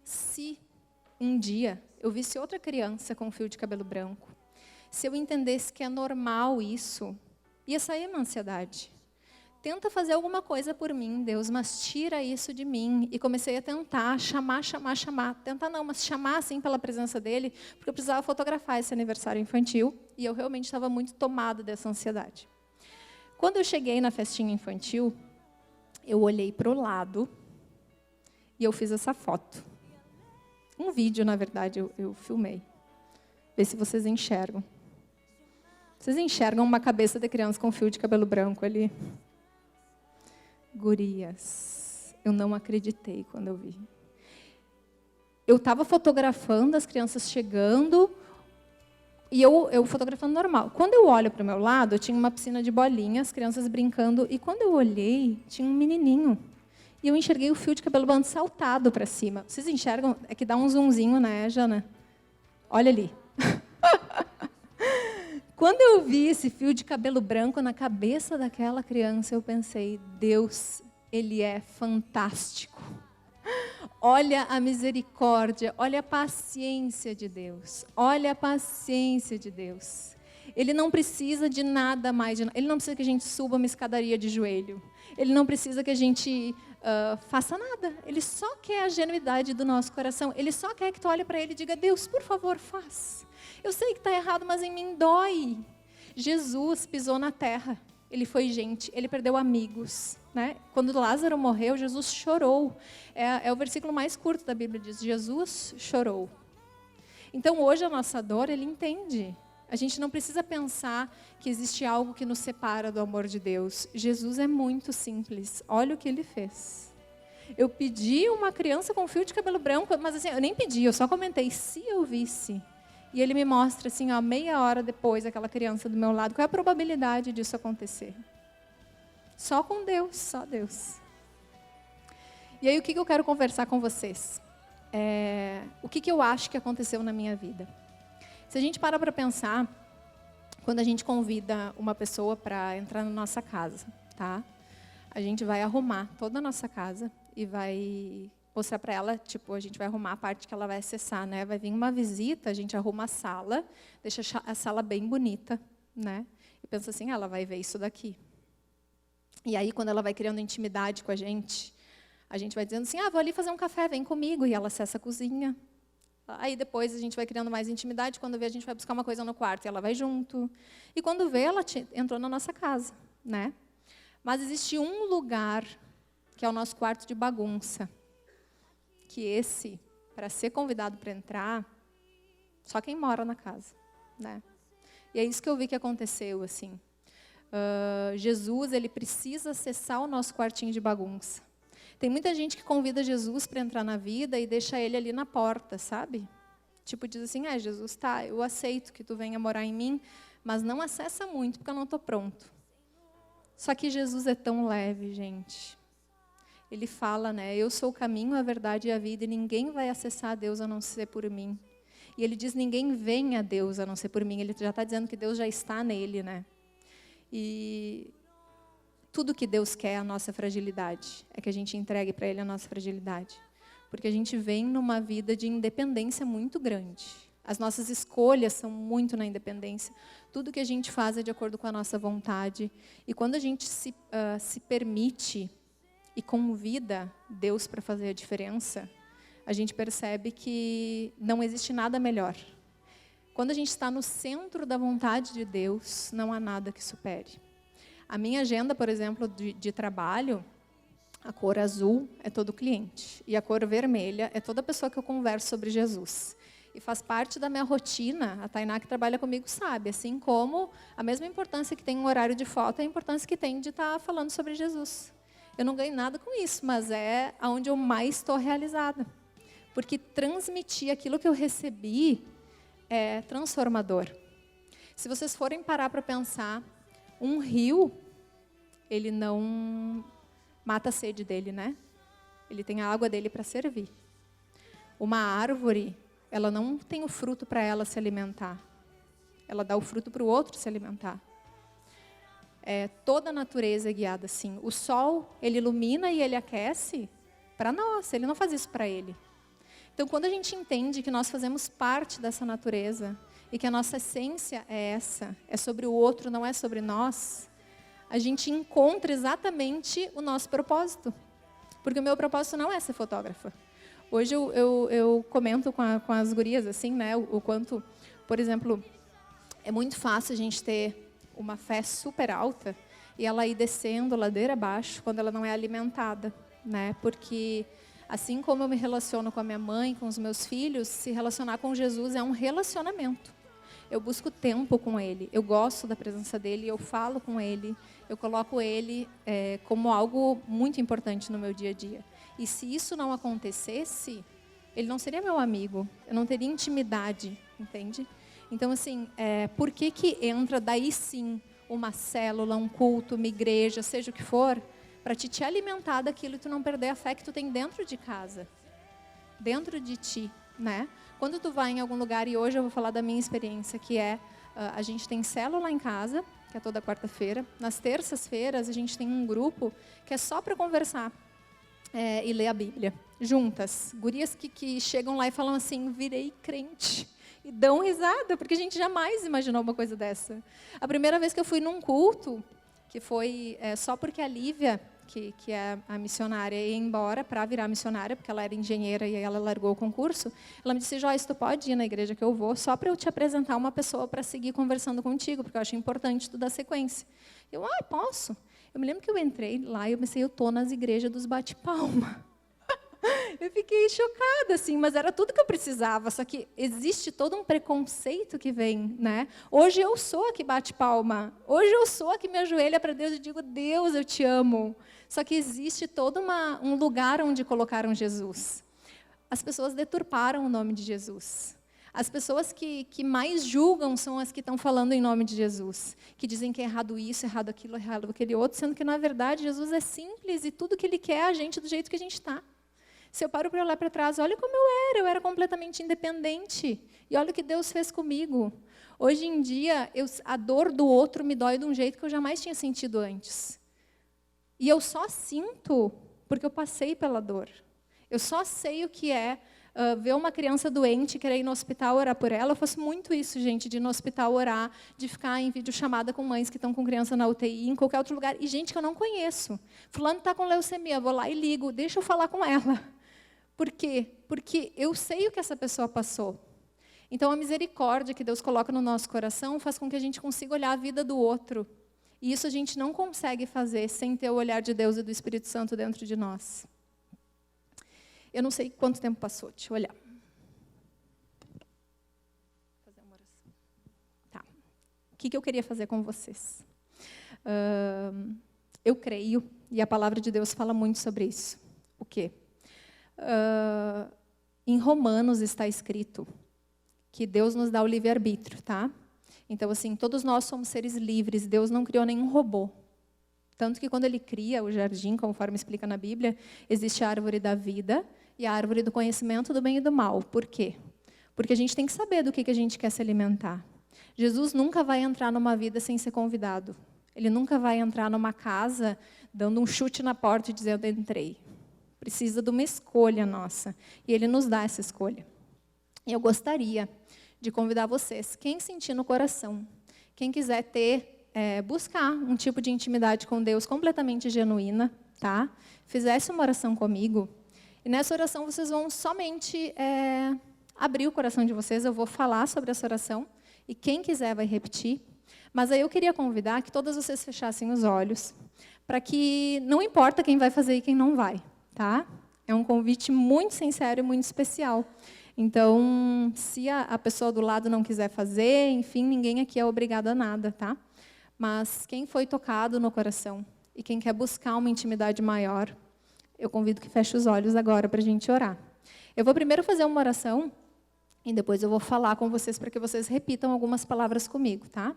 Se um dia eu visse outra criança com fio de cabelo branco, se eu entendesse que é normal isso, ia sair uma ansiedade. tenta fazer alguma coisa por mim, Deus, mas tira isso de mim. E comecei a tentar chamar. Tentar não, mas chamar assim pela presença dele, porque eu precisava fotografar esse aniversário infantil e eu realmente estava muito tomada dessa ansiedade. Quando eu cheguei na festinha infantil, eu olhei para o lado e eu fiz essa foto. Um vídeo, na verdade, eu filmei. Vê se vocês enxergam. Vocês enxergam uma cabeça de criança com fio de cabelo branco ali? Gurias, eu não acreditei quando eu vi. Eu estava fotografando as crianças chegando e eu fotografando normal. Quando eu olho para o meu lado, tinha uma piscina de bolinhas, crianças brincando, e quando eu olhei, tinha um menininho. E eu enxerguei o fio de cabelo branco saltado para cima. Vocês enxergam? É que dá um zoomzinho, né, Jana? Olha ali. Quando eu vi esse fio de cabelo branco na cabeça daquela criança, eu pensei, Deus, Ele é fantástico. Olha a misericórdia, olha a paciência de Deus. Olha a paciência de Deus. Ele não precisa de nada mais. Ele não precisa que a gente suba uma escadaria de joelho. Ele não precisa que a gente faça nada. Ele só quer a genuidade do nosso coração. Ele só quer que tu olhe para Ele e diga, Deus, por favor, faz. Eu sei que está errado, mas em mim dói. Jesus pisou na terra. Ele foi gente, ele perdeu amigos. Né? Quando Lázaro morreu, Jesus chorou. É o versículo mais curto da Bíblia, diz, Jesus chorou. Então, hoje, a nossa dor, Ele entende. A gente não precisa pensar que existe algo que nos separa do amor de Deus. Jesus é muito simples. Olha o que Ele fez. Eu pedi uma criança com fio de cabelo branco, mas assim, eu nem pedi, eu só comentei, se eu visse. E Ele me mostra, assim, ó, meia hora depois, aquela criança do meu lado, qual é a probabilidade disso acontecer? Só com Deus, só Deus. E aí, o que eu quero conversar com vocês? O que eu acho que aconteceu na minha vida? Se a gente para pensar, quando a gente convida uma pessoa para entrar na nossa casa, tá? A gente vai arrumar toda a nossa casa e vai mostrar para ela, tipo, a gente vai arrumar a parte que ela vai acessar, né? Vai vir uma visita, a gente arruma a sala, deixa a sala bem bonita, né? E pensa assim, ela vai ver isso daqui. E aí, quando ela vai criando intimidade com a gente vai dizendo assim, vou ali fazer um café, vem comigo. E ela acessa a cozinha. Aí, depois, a gente vai criando mais intimidade. Quando vê, a gente vai buscar uma coisa no quarto e ela vai junto. E quando vê, ela entrou na nossa casa, né? Mas existe um lugar, que é o nosso quarto de bagunça, que esse, para ser convidado para entrar, só quem mora na casa, né? E é isso que eu vi que aconteceu, assim. Jesus, Ele precisa acessar o nosso quartinho de bagunça. Tem muita gente que convida Jesus para entrar na vida e deixa Ele ali na porta, sabe? Tipo, diz assim, Jesus, tá, eu aceito que tu venha morar em mim, mas não acessa muito, porque eu não estou pronto. Só que Jesus é tão leve, gente. Ele fala, né, eu sou o caminho, a verdade e a vida, e ninguém vai acessar a Deus a não ser por mim. E Ele diz, ninguém vem a Deus a não ser por mim. Ele já está dizendo que Deus já está nele, né? E tudo que Deus quer é a nossa fragilidade. É que a gente entregue para Ele a nossa fragilidade. Porque a gente vem numa vida de independência muito grande. As nossas escolhas são muito na independência. Tudo que a gente faz é de acordo com a nossa vontade. E quando a gente se permite e convida Deus para fazer a diferença, a gente percebe que não existe nada melhor. Quando a gente está no centro da vontade de Deus, não há nada que supere. A minha agenda, por exemplo, de trabalho, a cor azul é todo cliente. E a cor vermelha é toda pessoa que eu converso sobre Jesus. E faz parte da minha rotina, a Tainá que trabalha comigo sabe, assim como a mesma importância que tem um horário de foto, é a importância que tem de estar falando sobre Jesus. Eu não ganho nada com isso, mas é onde eu mais estou realizada. Porque transmitir aquilo que eu recebi é transformador. Se vocês forem parar para pensar, um rio, ele não mata a sede dele, né? Ele tem a água dele para servir. Uma árvore, ela não tem o fruto para ela se alimentar. Ela dá o fruto para o outro se alimentar. Toda a natureza é guiada assim. O sol, ele ilumina e ele aquece para nós. Ele não faz isso para ele. Então, quando a gente entende que nós fazemos parte dessa natureza e que a nossa essência é essa, é sobre o outro, não é sobre nós, a gente encontra exatamente o nosso propósito. Porque o meu propósito não é ser fotógrafa. Hoje eu comento com as gurias, assim, né, o quanto, por exemplo, é muito fácil a gente ter uma fé super alta e ela ir descendo ladeira abaixo quando ela não é alimentada, né? Porque assim como eu me relaciono com a minha mãe, com os meus filhos, se relacionar com Jesus é um relacionamento. Eu busco tempo com Ele, eu gosto da presença dEle, eu falo com Ele, eu coloco Ele como algo muito importante no meu dia a dia. E se isso não acontecesse, Ele não seria meu amigo, eu não teria intimidade, entende? Então, assim, por que entra daí sim uma célula, um culto, uma igreja, seja o que for, para te alimentar daquilo e tu não perder a fé que tu tem dentro de casa, dentro de ti, né? Quando tu vai em algum lugar, e hoje eu vou falar da minha experiência, que a gente tem célula em casa, que é toda quarta-feira. Nas terças-feiras, a gente tem um grupo que é só para conversar e ler a Bíblia, juntas. Gurias que chegam lá e falam assim, virei crente. E dão risada, porque a gente jamais imaginou uma coisa dessa. A primeira vez que eu fui num culto, que foi só porque a Lívia, que é a missionária, ia embora para virar missionária, porque ela era engenheira e ela largou o concurso, ela me disse, Joyce, tu pode ir na igreja que eu vou, só para eu te apresentar uma pessoa para seguir conversando contigo, porque eu acho importante tu dar sequência. Eu, posso. Eu me lembro que eu entrei lá e eu pensei, eu estou nas igrejas dos bate-palma. Eu fiquei chocada, assim, mas era tudo que eu precisava, só que existe todo um preconceito que vem, né? Hoje eu sou a que bate palma, hoje eu sou a que me ajoelha para Deus e digo, Deus, eu te amo. Só que existe todo um lugar onde colocaram Jesus. As pessoas deturparam o nome de Jesus. As pessoas que mais julgam são as que estão falando em nome de Jesus, que dizem que é errado isso, errado aquilo, errado aquele outro, sendo que, na verdade, Jesus é simples e tudo que Ele quer é a gente do jeito que a gente está. Se eu paro para olhar para trás, olha como eu era completamente independente. E olha o que Deus fez comigo. Hoje em dia, a dor do outro me dói de um jeito que eu jamais tinha sentido antes. E eu só sinto porque eu passei pela dor. Eu só sei o que é ver uma criança doente, querer ir no hospital orar por ela. Eu faço muito isso, gente, de ir no hospital orar, de ficar em videochamada com mães que estão com criança na UTI, em qualquer outro lugar. E gente que eu não conheço. Fulano está com leucemia, vou lá e ligo, deixa eu falar com ela. Por quê? Porque eu sei o que essa pessoa passou. Então, a misericórdia que Deus coloca no nosso coração faz com que a gente consiga olhar a vida do outro. E isso a gente não consegue fazer sem ter o olhar de Deus e do Espírito Santo dentro de nós. Eu não sei quanto tempo passou, deixa eu olhar. Fazer uma oração. Tá. O que eu queria fazer com vocês? Eu creio, e a palavra de Deus fala muito sobre isso. O quê? Em Romanos está escrito que Deus nos dá o livre-arbítrio, tá? Então, assim, todos nós somos seres livres, Deus não criou nenhum robô. Tanto que quando Ele cria o jardim, conforme explica na Bíblia, existe a árvore da vida e a árvore do conhecimento do bem e do mal. Por quê? Porque a gente tem que saber do que a gente quer se alimentar. Jesus nunca vai entrar numa vida sem ser convidado. Ele nunca vai entrar numa casa dando um chute na porta e dizendo, entrei. Precisa de uma escolha nossa. E Ele nos dá essa escolha. E eu gostaria de convidar vocês, quem sentir no coração, quem quiser buscar um tipo de intimidade com Deus completamente genuína, tá? Fizesse uma oração comigo. E nessa oração vocês vão somente abrir o coração de vocês. Eu vou falar sobre essa oração. E quem quiser vai repetir. Mas aí eu queria convidar que todas vocês fechassem os olhos, para que não importa quem vai fazer e quem não vai. Tá? É um convite muito sincero e muito especial. Então, se a pessoa do lado não quiser fazer, enfim, ninguém aqui é obrigado a nada, tá? Mas quem foi tocado no coração e quem quer buscar uma intimidade maior, eu convido que feche os olhos agora para a gente orar. Eu vou primeiro fazer uma oração e depois eu vou falar com vocês para que vocês repitam algumas palavras comigo, tá?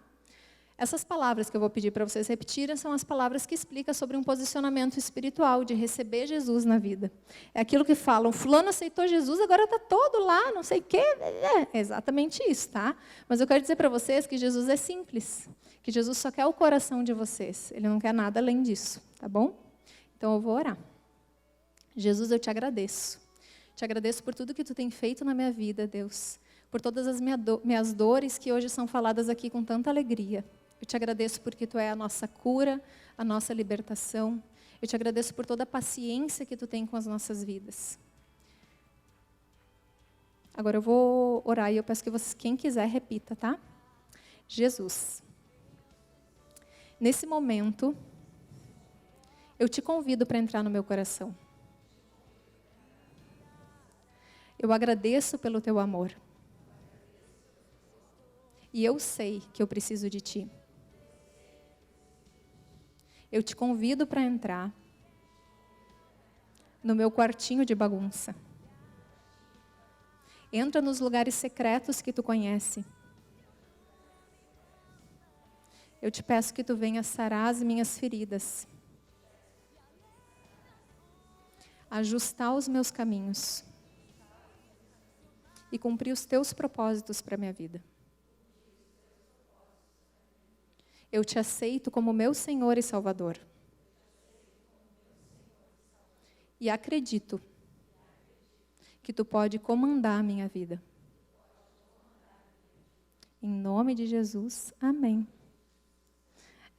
Essas palavras que eu vou pedir para vocês repetirem são as palavras que explicam sobre um posicionamento espiritual, de receber Jesus na vida. É aquilo que falam, fulano aceitou Jesus, agora está todo lá, não sei o quê. É exatamente isso, tá? Mas eu quero dizer para vocês que Jesus é simples, que Jesus só quer o coração de vocês. Ele não quer nada além disso, tá bom? Então eu vou orar. Jesus, eu te agradeço. Te agradeço por tudo que tu tem feito na minha vida, Deus. Por todas as minhas dores que hoje são faladas aqui com tanta alegria. Eu te agradeço porque Tu é a nossa cura, a nossa libertação. Eu te agradeço por toda a paciência que Tu tem com as nossas vidas. Agora eu vou orar e eu peço que vocês, quem quiser, repita, tá? Jesus, nesse momento, eu te convido para entrar no meu coração. Eu agradeço pelo Teu amor. E eu sei que eu preciso de Ti. Eu te convido para entrar no meu quartinho de bagunça. Entra nos lugares secretos que Tu conhece. Eu te peço que Tu venha sarar as minhas feridas. Ajustar os meus caminhos. E cumprir os Teus propósitos para a minha vida. Eu te aceito como meu Senhor e Salvador. E acredito que Tu pode comandar a minha vida. Em nome de Jesus, amém.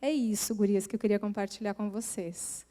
É isso, gurias, que eu queria compartilhar com vocês.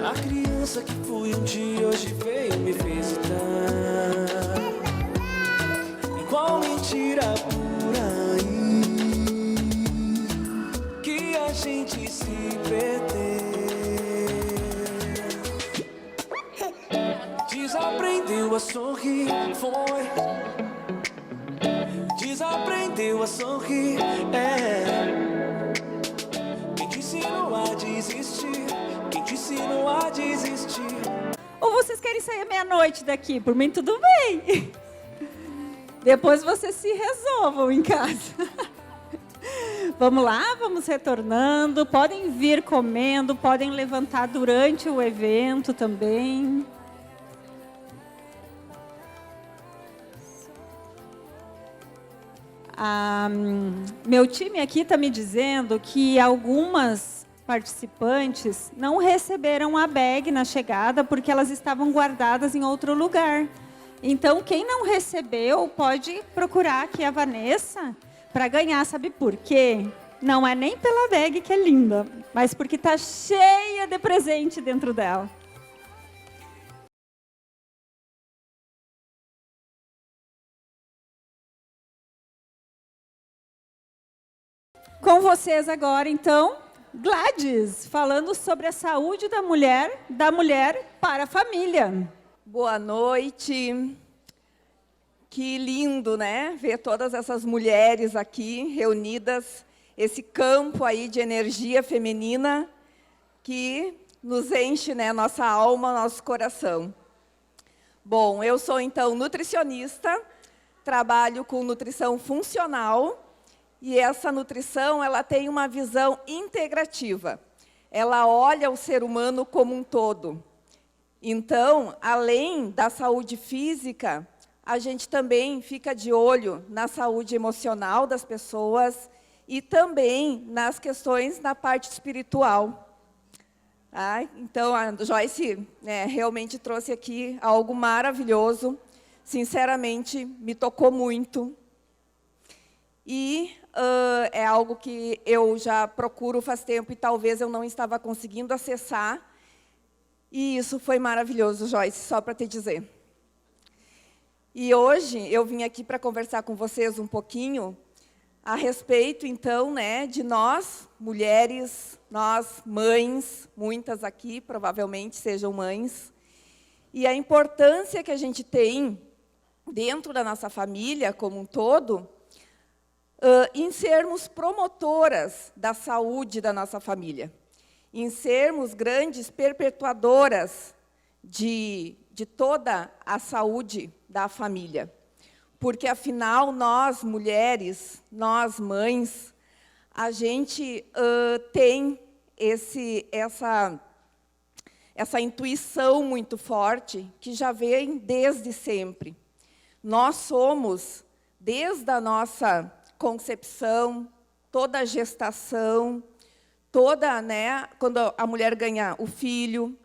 A criança que fui um dia hoje veio me visitar. E qual mentira por aí que a gente se perdeu. Desaprendeu a sorrir, foi. Desaprendeu a sorrir, Quem te ensinou a desistir? Quem te ensinou a desistir? Ou vocês querem sair meia-noite daqui? Por mim, tudo bem. Depois vocês se resolvam em casa. Vamos lá, vamos retornando. Podem vir comendo, podem levantar durante o evento também. Meu time aqui está me dizendo que algumas participantes não receberam a bag na chegada porque elas estavam guardadas em outro lugar. Então, quem não recebeu pode procurar aqui a Vanessa para ganhar. Sabe por quê? Não é nem pela bag que é linda, mas porque está cheia de presente dentro dela. Com vocês agora, então, Gladys, falando sobre a saúde da mulher para a família. Boa noite. Que lindo, né? Ver todas essas mulheres aqui reunidas, esse campo aí de energia feminina que nos enche, né, nossa alma, nosso coração. Bom, eu sou então nutricionista, trabalho com nutrição funcional. E essa nutrição, ela tem uma visão integrativa. Ela olha o ser humano como um todo. Então, além da saúde física, a gente também fica de olho na saúde emocional das pessoas e também nas questões na parte espiritual. Então, a Joyce, né, realmente trouxe aqui algo maravilhoso. Sinceramente, me tocou muito. E é algo que eu já procuro faz tempo e talvez eu não estava conseguindo acessar. E isso foi maravilhoso, Joyce, só para te dizer. E hoje eu vim aqui para conversar com vocês um pouquinho a respeito, então, né, de nós, mulheres, nós, mães, muitas aqui provavelmente sejam mães, e a importância que a gente tem dentro da nossa família como um todo, em sermos promotoras da saúde da nossa família, em sermos grandes perpetuadoras de toda a saúde da família. Porque, afinal, nós, mulheres, nós, mães, a gente tem essa intuição muito forte que já vem desde sempre. Nós somos, desde a nossa concepção, toda a gestação, né, quando a mulher ganha o filho,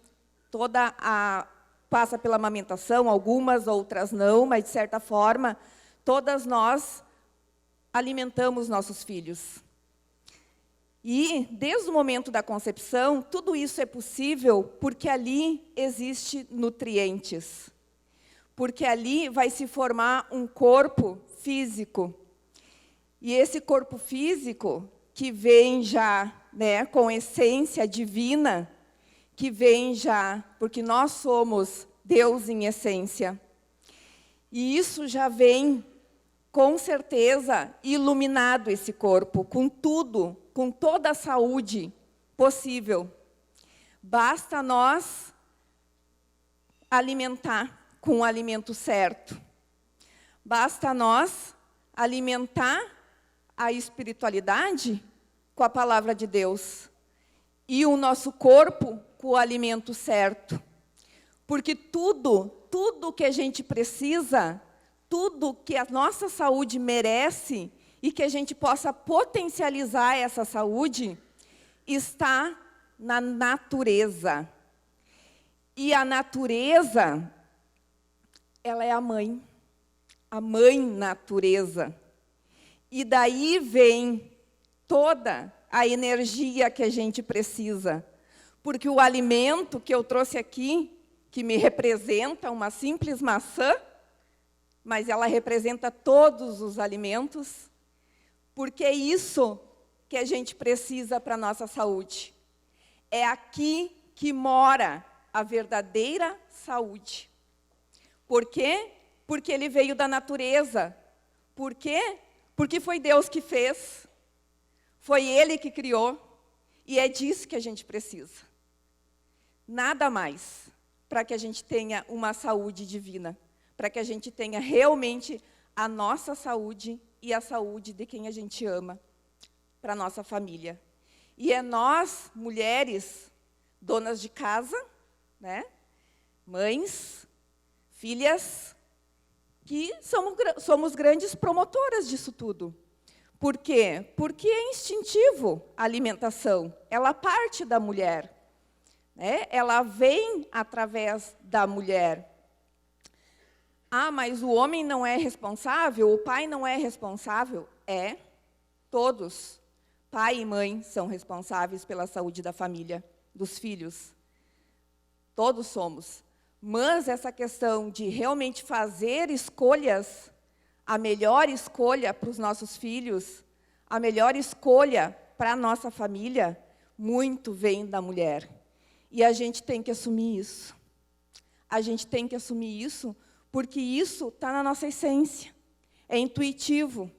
passa pela amamentação, algumas, outras não, mas, de certa forma, todas nós alimentamos nossos filhos. E, desde o momento da concepção, tudo isso é possível porque ali existe nutrientes. Porque ali vai se formar um corpo físico. E esse corpo físico, que vem já, né, com essência divina, que vem já, porque nós somos Deus em essência. E isso já vem, com certeza, iluminado esse corpo, com tudo, com toda a saúde possível. Basta nós alimentar com o alimento certo. Basta nós alimentar a espiritualidade com a palavra de Deus e o nosso corpo com o alimento certo. Porque tudo que a gente precisa, tudo que a nossa saúde merece e que a gente possa potencializar essa saúde, está na natureza. E a natureza, ela é a mãe natureza. E daí vem toda a energia que a gente precisa. Porque o alimento que eu trouxe aqui, que me representa uma simples maçã, mas ela representa todos os alimentos, porque é isso que a gente precisa para a nossa saúde. É aqui que mora a verdadeira saúde. Por quê? Porque ele veio da natureza. Por quê? Porque foi Deus que fez. Foi Ele que criou. E é disso que a gente precisa. Nada mais para que a gente tenha uma saúde divina. Para que a gente tenha realmente a nossa saúde e a saúde de quem a gente ama. para a nossa família. E é nós, mulheres, donas de casa, né? Mães, filhas, que somos grandes promotoras disso tudo. Por quê? Porque é instintivo a alimentação. Ela parte da mulher, né? Ela vem através da mulher. Ah, mas o homem não é responsável? O pai não é responsável? É. Todos, pai e mãe, são responsáveis pela saúde da família, dos filhos. Todos somos. Mas essa questão de realmente fazer escolhas, a melhor escolha para os nossos filhos, a melhor escolha para a nossa família, muito vem da mulher. E a gente tem que assumir isso. A gente tem que assumir isso, porque isso está na nossa essência. É intuitivo.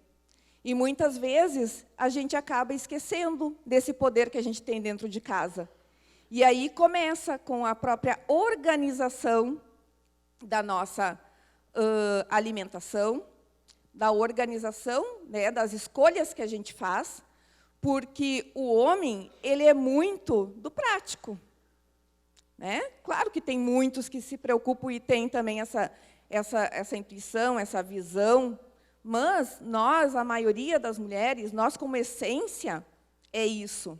E muitas vezes a gente acaba esquecendo desse poder que a gente tem dentro de casa. E aí começa com a própria organização da nossa alimentação, da organização, né, das escolhas que a gente faz, porque o homem, ele é muito do prático, né? Claro que tem muitos que se preocupam e têm também essa intuição, essa visão, mas nós, a maioria das mulheres, nós como essência, é isso.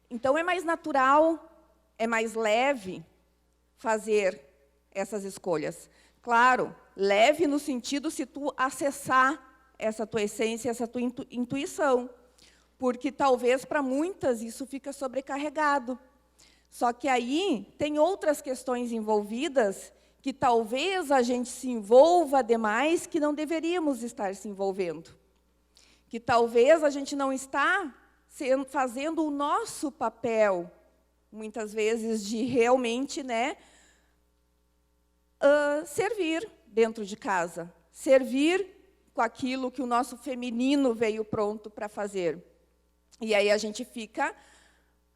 Então, é mais natural, é mais leve fazer essas escolhas. Claro, leve no sentido se tu acessar essa tua essência, essa tua intuição. Porque talvez para muitas isso fica sobrecarregado. Só que aí tem outras questões envolvidas que talvez a gente se envolva demais que não deveríamos estar se envolvendo. Que talvez a gente não está fazendo o nosso papel, muitas vezes, de realmente, né, servir dentro de casa. Servir com aquilo que o nosso feminino veio pronto para fazer. E aí a gente fica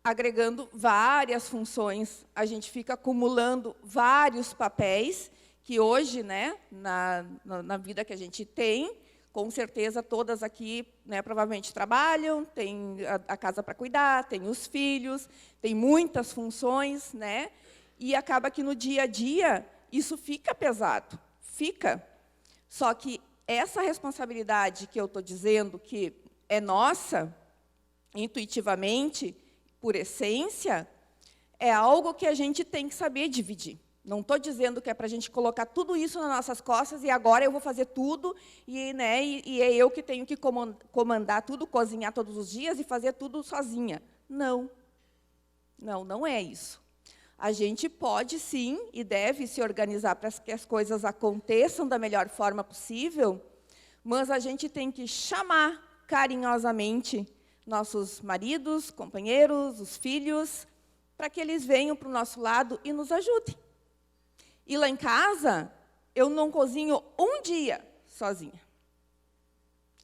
agregando várias funções, a gente fica acumulando vários papéis, que hoje, né, na vida que a gente tem, com certeza todas aqui, né, provavelmente trabalham, tem a casa para cuidar, tem os filhos, tem muitas funções, né, e acaba que no dia a dia isso fica pesado, fica. Só que essa responsabilidade que eu estou dizendo que é nossa, intuitivamente, por essência, é algo que a gente tem que saber dividir. Não estou dizendo que é para a gente colocar tudo isso nas nossas costas e agora eu vou fazer tudo e, né, e é eu que tenho que comandar tudo, cozinhar todos os dias e fazer tudo sozinha. Não. Não é isso. A gente pode, sim, e deve se organizar para que as coisas aconteçam da melhor forma possível, mas a gente tem que chamar carinhosamente nossos maridos, companheiros, os filhos, para que eles venham para o nosso lado e nos ajudem. E lá em casa, eu não cozinho um dia sozinha.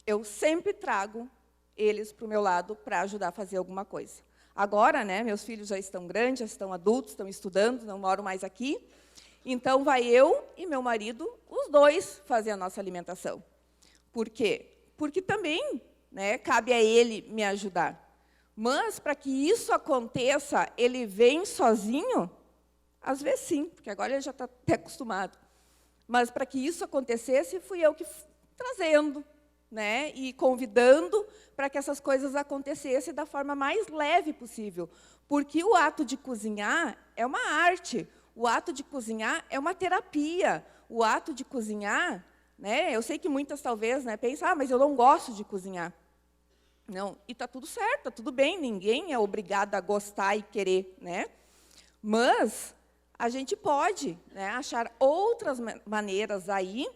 Eu sempre trago eles para o meu lado para ajudar a fazer alguma coisa. Agora, né, meus filhos já estão grandes, já estão adultos, estão estudando, não moram mais aqui. Então, vai eu e meu marido, os dois, fazer a nossa alimentação. Por quê? Porque também, né, cabe a ele me ajudar. Mas, para que isso aconteça, ele vem sozinho? Às vezes sim, porque agora ele já está até acostumado. Mas, para que isso acontecesse, fui eu que trazendo, né, e convidando para que essas coisas acontecessem da forma mais leve possível. Porque o ato de cozinhar é uma arte, o ato de cozinhar é uma terapia, o ato de cozinhar, né, eu sei que muitas talvez, né, pensam, mas eu não gosto de cozinhar. Não, e está tudo certo, está tudo bem, ninguém é obrigado a gostar e querer, né? Mas a gente pode, né, achar outras maneiras aí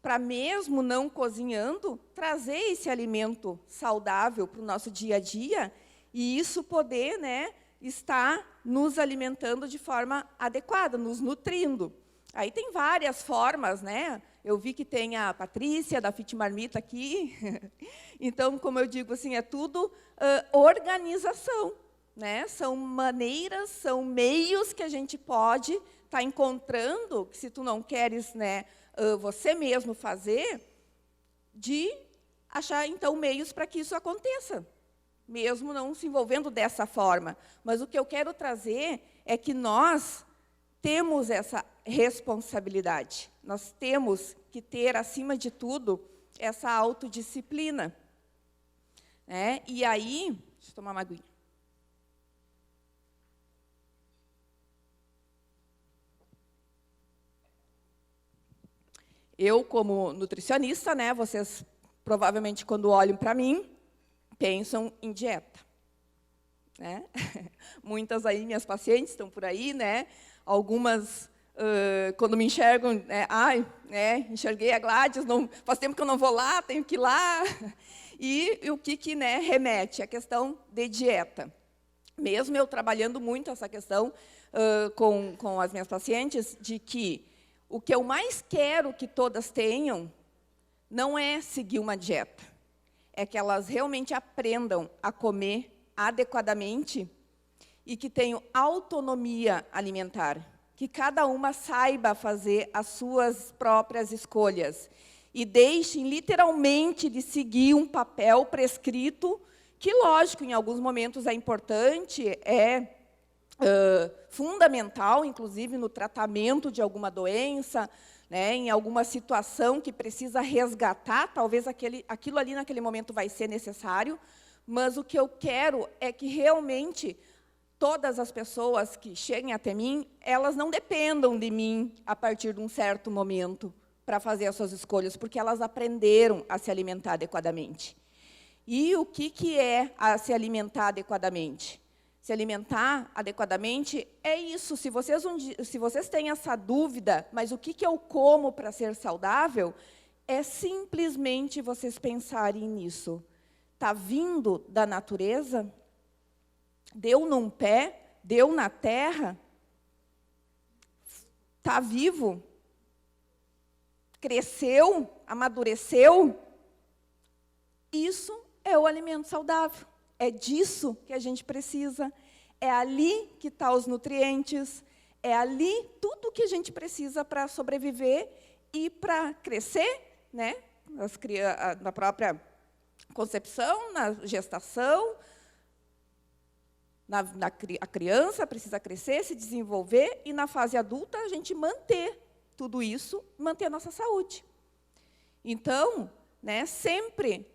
para, mesmo não cozinhando, trazer esse alimento saudável para o nosso dia a dia e isso poder, né, estar nos alimentando de forma adequada, nos nutrindo. Aí tem várias formas, né? Eu vi que tem a Patrícia, da Fit Marmita, aqui. Então, como eu digo, assim, é tudo organização, né? São maneiras, são meios que a gente pode estar encontrando, que se tu não queres, né, você mesmo fazer, de achar, então, meios para que isso aconteça. mesmo não se envolvendo dessa forma. Mas o que eu quero trazer é que nós temos essa responsabilidade. Nós temos que ter, acima de tudo, essa autodisciplina. Né? E aí, deixa eu tomar uma aguinha. Eu, como nutricionista, né, vocês provavelmente, quando olham para mim, pensam em dieta. Né? Muitas aí, minhas pacientes, estão por aí, né? Algumas, quando me enxergam, enxerguei a Gladys, não, faz tempo que eu não vou lá, tenho que ir lá. E o que né, remete? A questão de dieta. Mesmo eu trabalhando muito essa questão com as minhas pacientes, de que o que eu mais quero que todas tenham não é seguir uma dieta, é que elas realmente aprendam a comer adequadamente e que tenham autonomia alimentar, que cada uma saiba fazer as suas próprias escolhas e deixem literalmente de seguir um papel prescrito, que, lógico, em alguns momentos é importante, é fundamental, inclusive no tratamento de alguma doença, né, em alguma situação que precisa resgatar, talvez aquilo ali naquele momento vai ser necessário, mas o que eu quero é que realmente todas as pessoas que cheguem até mim, elas não dependam de mim a partir de um certo momento para fazer as suas escolhas, porque elas aprenderam a se alimentar adequadamente. E o que é a se alimentar adequadamente? Se alimentar adequadamente é isso. Se vocês têm essa dúvida, mas o que eu como para ser saudável, é simplesmente vocês pensarem nisso. Está vindo da natureza? Deu num pé? Deu na terra? Está vivo? Cresceu? Amadureceu? Isso é o alimento saudável. É disso que a gente precisa. É ali que estão os nutrientes. É ali tudo que a gente precisa para sobreviver e para crescer, né? Na própria concepção, na gestação. A criança precisa crescer, se desenvolver, e na fase adulta a gente manter tudo isso, manter a nossa saúde. Então, né, sempre...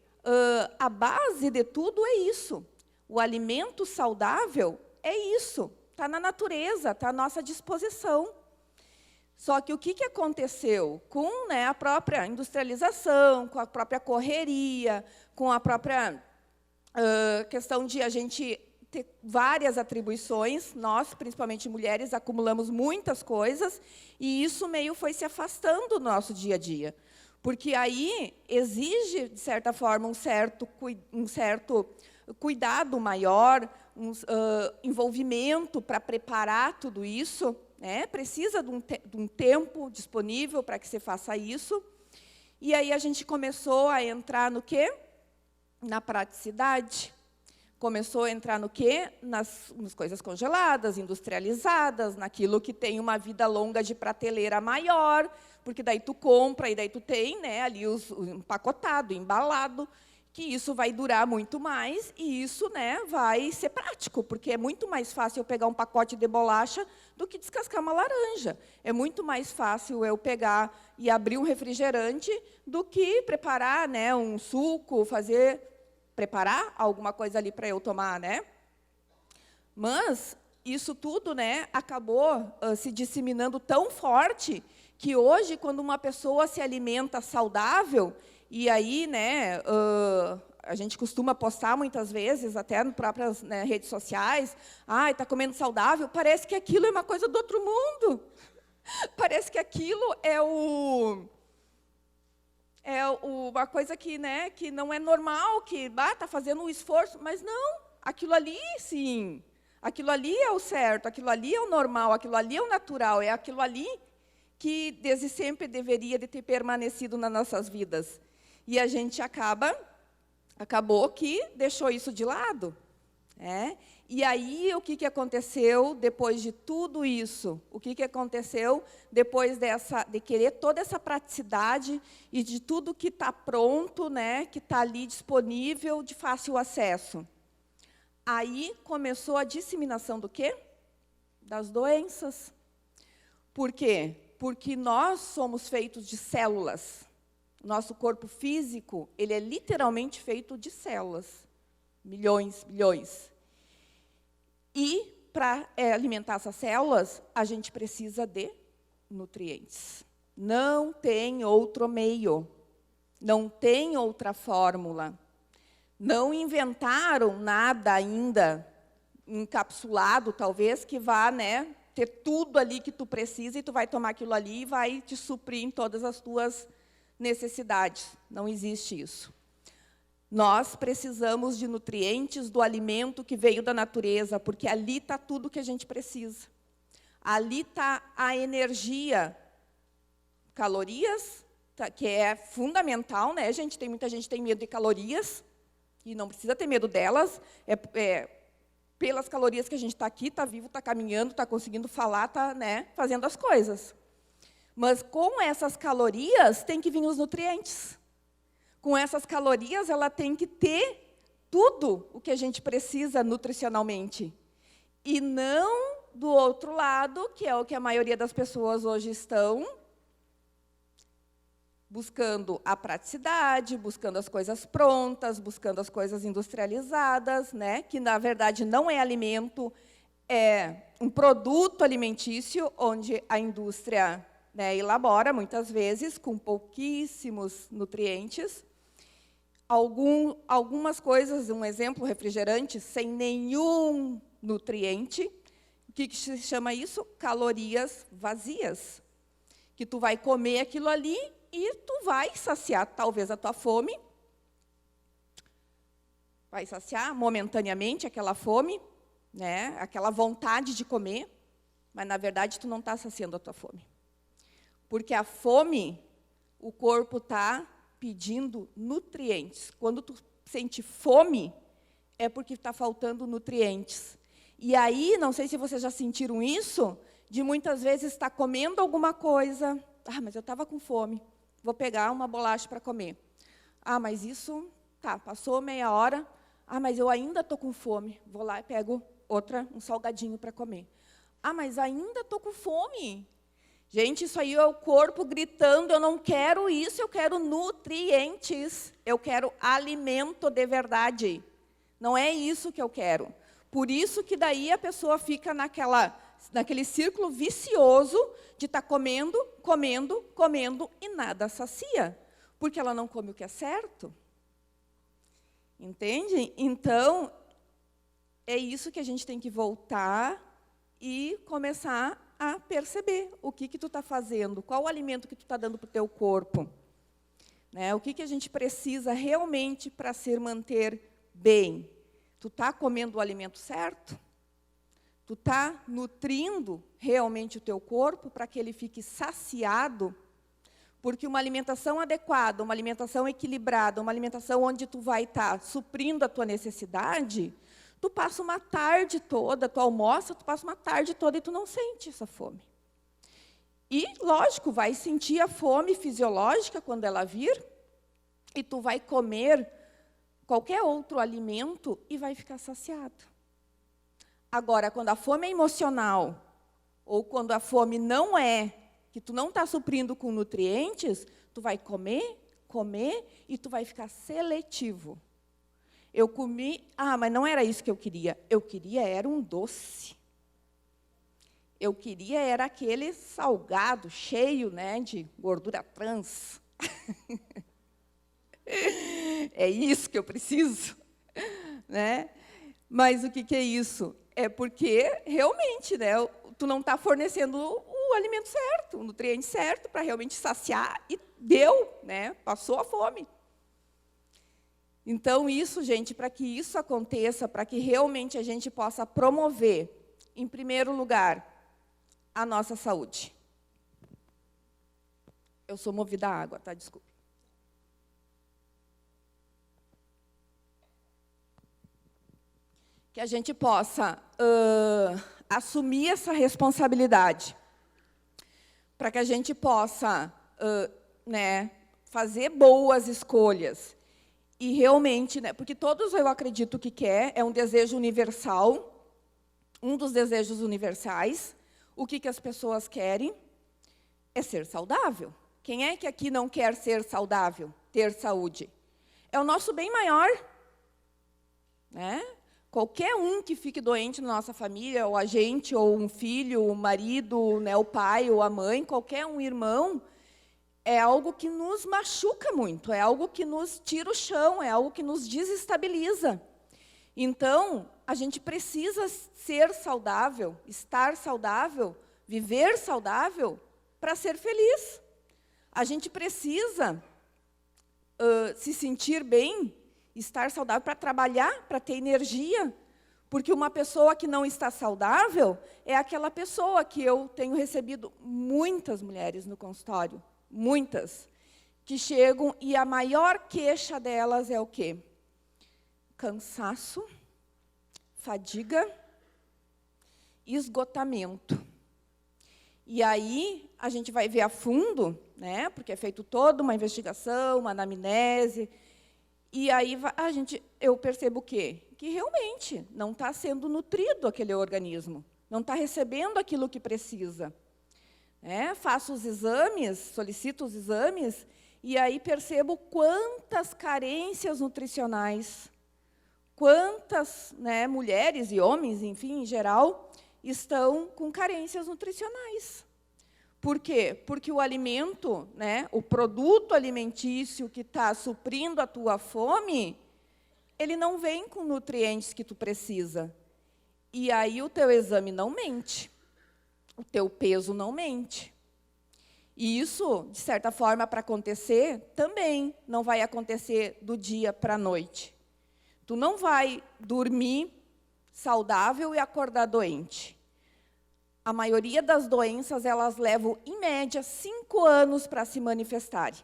a base de tudo é isso. O alimento saudável é isso. Está na natureza, está à nossa disposição. Só que o que aconteceu com, né, a própria industrialização, com a própria correria, com a própria questão de a gente ter várias atribuições, nós, principalmente mulheres, acumulamos muitas coisas, e isso meio foi se afastando do nosso dia a dia. Porque aí exige, de certa forma, um certo cuidado maior, envolvimento para preparar tudo isso, né? Precisa de um tempo disponível para que você faça isso. E aí a gente começou a entrar no quê? Na praticidade. Começou a entrar no quê? Nas coisas congeladas, industrializadas, naquilo que tem uma vida longa de prateleira maior, porque daí tu compra e daí tu tem, né, ali o empacotado, embalado, que isso vai durar muito mais e isso, né, vai ser prático, porque é muito mais fácil eu pegar um pacote de bolacha do que descascar uma laranja. É muito mais fácil eu pegar e abrir um refrigerante do que preparar, né, um suco, preparar alguma coisa ali para eu tomar, né? Mas isso tudo, né, acabou se disseminando tão forte que hoje, quando uma pessoa se alimenta saudável, e aí, né, a gente costuma postar muitas vezes, até nas próprias, né, redes sociais, está comendo saudável, parece que aquilo é uma coisa do outro mundo. Parece que aquilo é uma coisa que, né, que não é normal, que está fazendo um esforço, mas não, aquilo ali, sim, aquilo ali é o certo, aquilo ali é o normal, aquilo ali é o natural, é aquilo ali que desde sempre deveria de ter permanecido nas nossas vidas. E a gente acabou que deixou isso de lado. Né? E aí, o que aconteceu depois de tudo isso? O que aconteceu depois de querer toda essa praticidade e de tudo que está pronto, né, que está ali disponível, de fácil acesso? Aí começou a disseminação do quê? Das doenças. Por quê? Porque nós somos feitos de células. Nosso corpo físico, ele é literalmente feito de células. Milhões, bilhões. E, para alimentar essas células, a gente precisa de nutrientes. Não tem outro meio. Não tem outra fórmula. Não inventaram nada ainda, encapsulado, talvez, que vá, né, ter tudo ali que tu precisa e tu vai tomar aquilo ali e vai te suprir em todas as tuas necessidades. Não existe isso. Nós precisamos de nutrientes do alimento que veio da natureza, porque ali está tudo que a gente precisa. Ali está a energia, calorias, que é fundamental, né, gente? Muita gente tem medo de calorias, e não precisa ter medo delas. Pelas calorias que a gente está aqui, está vivo, está caminhando, está conseguindo falar, está, né, fazendo as coisas. Mas com essas calorias tem que vir os nutrientes. Com essas calorias ela tem que ter tudo o que a gente precisa nutricionalmente. E não do outro lado, que é o que a maioria das pessoas hoje estão buscando a praticidade, buscando as coisas prontas, buscando as coisas industrializadas, né? Que, na verdade, não é alimento, é um produto alimentício, onde a indústria, né, elabora, muitas vezes, com pouquíssimos nutrientes. Algumas coisas, um exemplo, refrigerante, sem nenhum nutriente. O que se chama isso? Calorias vazias. Que tu vai comer aquilo ali e tu vai saciar, talvez, a tua fome. Vai saciar momentaneamente aquela fome, né? Aquela vontade de comer, mas, na verdade, tu não está saciando a tua fome. Porque a fome, o corpo está pedindo nutrientes. Quando tu sente fome, é porque está faltando nutrientes. E aí, não sei se vocês já sentiram isso, de muitas vezes estar comendo alguma coisa. Ah, mas eu estava com fome. Vou pegar uma bolacha para comer. Ah, mas isso, tá, passou meia hora. Ah, mas eu ainda estou com fome. Vou lá e pego um salgadinho para comer. Ah, mas ainda estou com fome. Gente, isso aí é o corpo gritando, eu não quero isso, eu quero nutrientes. Eu quero alimento de verdade. Não é isso que eu quero. Por isso que daí a pessoa fica naquele círculo vicioso de estar comendo, comendo, comendo e nada sacia, porque ela não come o que é certo. Entende? Então, é isso que a gente tem que voltar e começar a perceber o que tu está fazendo, qual o alimento que tu está dando para o teu corpo. Né? O que a gente precisa realmente para se manter bem. Tu está comendo o alimento certo? Tu está nutrindo realmente o teu corpo para que ele fique saciado? Porque uma alimentação adequada, uma alimentação equilibrada, uma alimentação onde tu vai estar suprindo a tua necessidade, tu passa uma tarde toda, tu almoça, tu passa uma tarde toda e tu não sente essa fome. E, lógico, vai sentir a fome fisiológica quando ela vir, e tu vai comer qualquer outro alimento e vai ficar saciado. Agora, quando a fome é emocional, ou quando a fome não é, que tu não está suprindo com nutrientes, tu vai comer, comer, e tu vai ficar seletivo. Eu comi, mas não era isso que eu queria. Eu queria era um doce. Eu queria era aquele salgado, cheio, né, de gordura trans. É isso que eu preciso, né? Mas o que é isso? É porque, realmente, né, tu não está fornecendo o alimento certo, o nutriente certo, para realmente saciar, e deu, né? Passou a fome. Então, isso, gente, para que isso aconteça, para que realmente a gente possa promover, em primeiro lugar, a nossa saúde. Eu sou movida à água, tá? Desculpe. Que a gente possa assumir essa responsabilidade, para que a gente possa né, fazer boas escolhas E realmente, né, porque todos eu acredito que é um desejo universal, um dos desejos universais. O que as pessoas querem é ser saudável. Quem é que aqui não quer ser saudável, ter saúde? É o nosso bem maior, né? Qualquer um que fique doente na nossa família, ou a gente, ou um filho, o marido, né, o pai ou a mãe, qualquer um irmão, é algo que nos machuca muito, é algo que nos tira o chão, é algo que nos desestabiliza. Então, a gente precisa ser saudável, estar saudável, viver saudável para ser feliz. A gente precisa se sentir bem, estar saudável para trabalhar, para ter energia. Porque uma pessoa que não está saudável é aquela pessoa que eu tenho recebido muitas mulheres no consultório, muitas, que chegam e a maior queixa delas é o quê? Cansaço, fadiga, esgotamento. E aí a gente vai ver a fundo, né, porque é feito toda uma investigação, uma anamnese, e aí eu percebo o quê? Que realmente não está sendo nutrido aquele organismo, não está recebendo aquilo que precisa. Faço os exames, solicito os exames, e aí percebo quantas carências nutricionais, quantas, né, mulheres e homens, enfim, em geral, estão com carências nutricionais. Por quê? Porque o alimento, né, o produto alimentício que está suprindo a tua fome, ele não vem com nutrientes que tu precisa. E aí o teu exame não mente. O teu peso não mente. E isso, de certa forma, para acontecer, também não vai acontecer do dia para a noite. Tu não vai dormir saudável e acordar doente. A maioria das doenças, elas levam, em média, 5 anos para se manifestarem.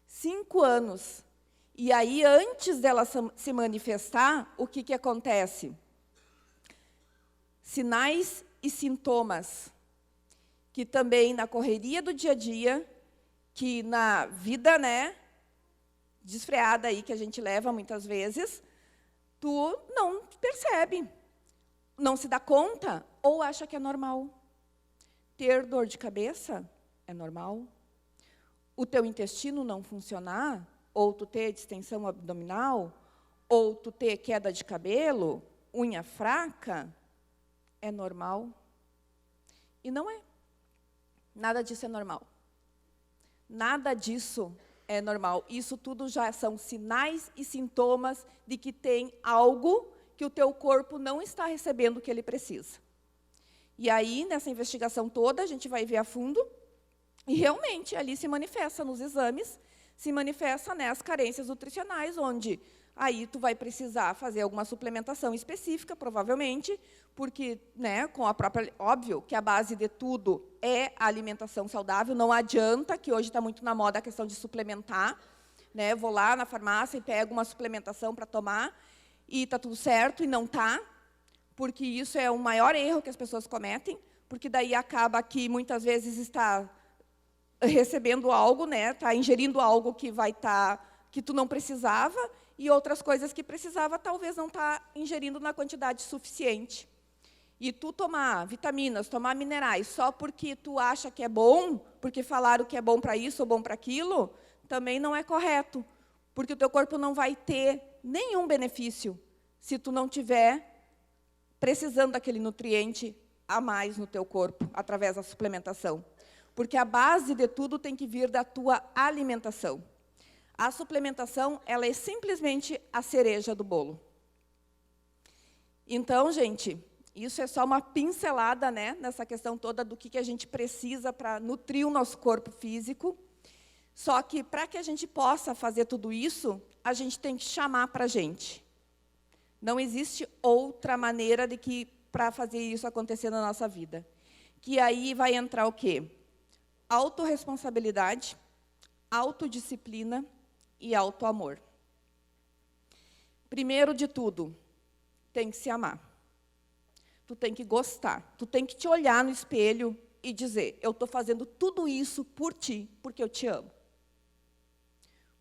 5 anos. E aí, antes dela se manifestar, o que acontece? Sinais e sintomas, que também na correria do dia a dia, que na vida, né, desfreada aí que a gente leva muitas vezes, tu não percebe, não se dá conta ou acha que é normal. Ter dor de cabeça é normal. O teu intestino não funcionar, ou tu ter distensão abdominal, ou tu ter queda de cabelo, unha fraca, é normal. E não é. Nada disso é normal. Nada disso é normal. Isso tudo já são sinais e sintomas de que tem algo que o teu corpo não está recebendo o que ele precisa. E aí, nessa investigação toda, a gente vai ver a fundo, e realmente ali se manifesta nos exames, se manifesta, né, as carências nutricionais, onde aí tu vai precisar fazer alguma suplementação específica, provavelmente, porque, né, com a própria, óbvio que a base de tudo é a alimentação saudável, não adianta, que hoje está muito na moda a questão de suplementar, né, vou lá na farmácia e pego uma suplementação para tomar, e está tudo certo, e não está, porque isso é o maior erro que as pessoas cometem, porque daí acaba que muitas vezes está recebendo algo, né, está ingerindo algo que que tu não precisava, e outras coisas que precisava, talvez não está ingerindo na quantidade suficiente. E tu tomar vitaminas, tomar minerais, só porque tu acha que é bom, porque falaram que é bom para isso ou bom para aquilo, também não é correto, porque o teu corpo não vai ter nenhum benefício se tu não tiver precisando daquele nutriente a mais no teu corpo, através da suplementação. Porque a base de tudo tem que vir da tua alimentação. A suplementação, ela é simplesmente a cereja do bolo. Então, gente, isso é só uma pincelada, né, nessa questão toda do que a gente precisa para nutrir o nosso corpo físico. Só que, para que a gente possa fazer tudo isso, a gente tem que chamar para a gente. Não existe outra maneira para fazer isso acontecer na nossa vida. Que aí vai entrar o quê? Autorresponsabilidade, autodisciplina e autoamor. Primeiro de tudo, tem que se amar. Tu tem que gostar. Tu tem que te olhar no espelho e dizer, eu estou fazendo tudo isso por ti, porque eu te amo.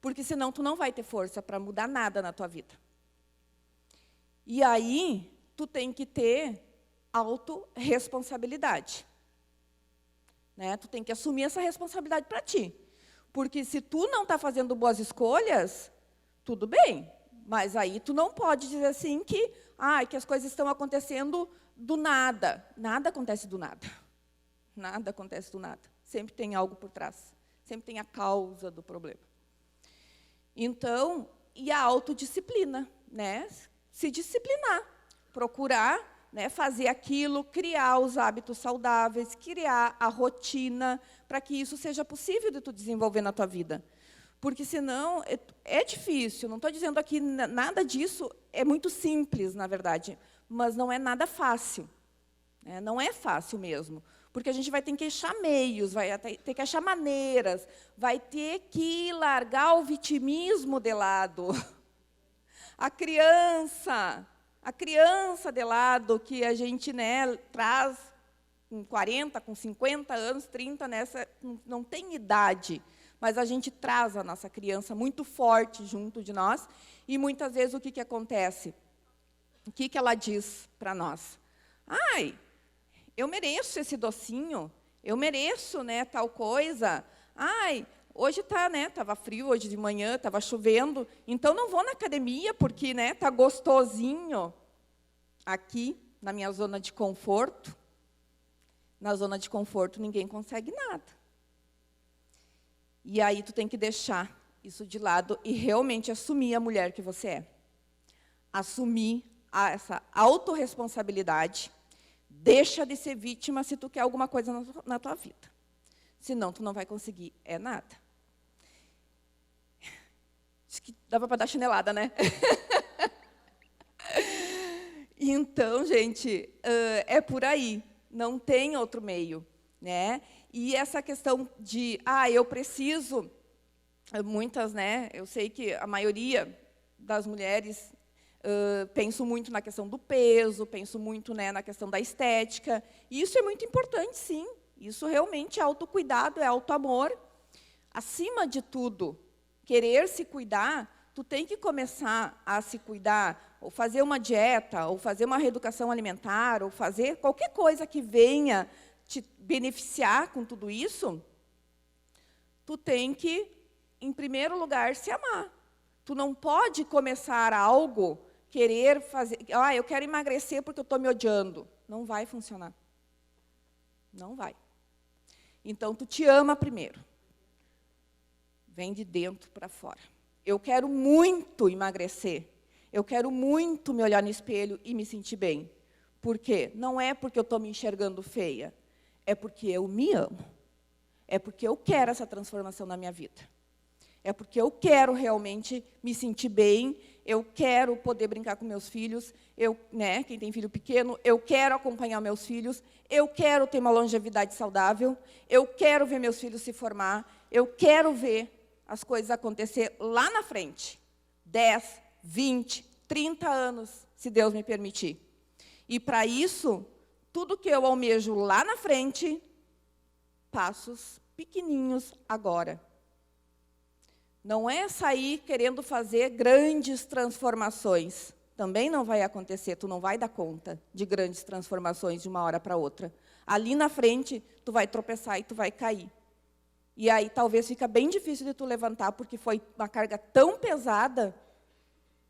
Porque senão tu não vai ter força para mudar nada na tua vida. E aí, tu tem que ter autorresponsabilidade. Né? Tu tem que assumir essa responsabilidade para ti. Porque se tu não está fazendo boas escolhas, tudo bem. Mas aí tu não pode dizer assim que as coisas estão acontecendo do nada. Nada acontece do nada. Nada acontece do nada. Sempre tem algo por trás. Sempre tem a causa do problema. Então, e a autodisciplina, né? Se disciplinar, procurar, né, fazer aquilo, criar os hábitos saudáveis, criar a rotina, para que isso seja possível de tu desenvolver na tua vida. Porque, senão, é difícil. Não estou dizendo aqui nada disso, é muito simples, na verdade, mas não é nada fácil. Né? Não é fácil mesmo. Porque a gente vai ter que achar meios, vai ter que achar maneiras, vai ter que largar o vitimismo de lado. A criança de lado, que a gente, né, traz com 40, com 50 anos, 30, não tem idade, mas a gente traz a nossa criança muito forte junto de nós, e muitas vezes o que acontece? O que ela diz para nós? Eu mereço esse docinho, eu mereço, né, tal coisa. Hoje estava frio, hoje de manhã estava chovendo, então não vou na academia porque, né, tá gostosinho. Aqui, na minha zona de conforto, na zona de conforto ninguém consegue nada. E aí tu tem que deixar isso de lado e realmente assumir a mulher que você é. Assumir essa autorresponsabilidade. Deixa de ser vítima se tu quer alguma coisa na tua vida. Senão, tu não vai conseguir nada. Acho que dava para dar chinelada, né? Então, gente, é por aí. Não tem outro meio. Né? E essa questão de, eu preciso... Muitas, né? Eu sei que a maioria das mulheres... penso muito na questão do peso, penso muito, né, na questão da estética. E isso é muito importante, sim. Isso realmente é autocuidado, é autoamor. Acima de tudo, querer se cuidar, tu tem que começar a se cuidar, ou fazer uma dieta, ou fazer uma reeducação alimentar, ou fazer qualquer coisa que venha te beneficiar com tudo isso. Tu tem que, em primeiro lugar, se amar. Tu não pode começar algo, querer fazer... eu quero emagrecer porque eu estou me odiando. Não vai funcionar. Não vai. Então, tu te ama primeiro. Vem de dentro para fora. Eu quero muito emagrecer. Eu quero muito me olhar no espelho e me sentir bem. Por quê? Não é porque eu estou me enxergando feia. É porque eu me amo. É porque eu quero essa transformação na minha vida. É porque eu quero realmente me sentir bem, eu quero poder brincar com meus filhos, né, quem tem filho pequeno, eu quero acompanhar meus filhos, eu quero ter uma longevidade saudável, eu quero ver meus filhos se formar, eu quero ver as coisas acontecer lá na frente. 10, 20, 30 anos, se Deus me permitir. E, para isso, tudo que eu almejo lá na frente, passos pequeninhos agora. Não é sair querendo fazer grandes transformações. Também não vai acontecer, tu não vai dar conta de grandes transformações de uma hora para outra. Ali na frente, tu vai tropeçar e tu vai cair. E aí talvez fica bem difícil de tu levantar, porque foi uma carga tão pesada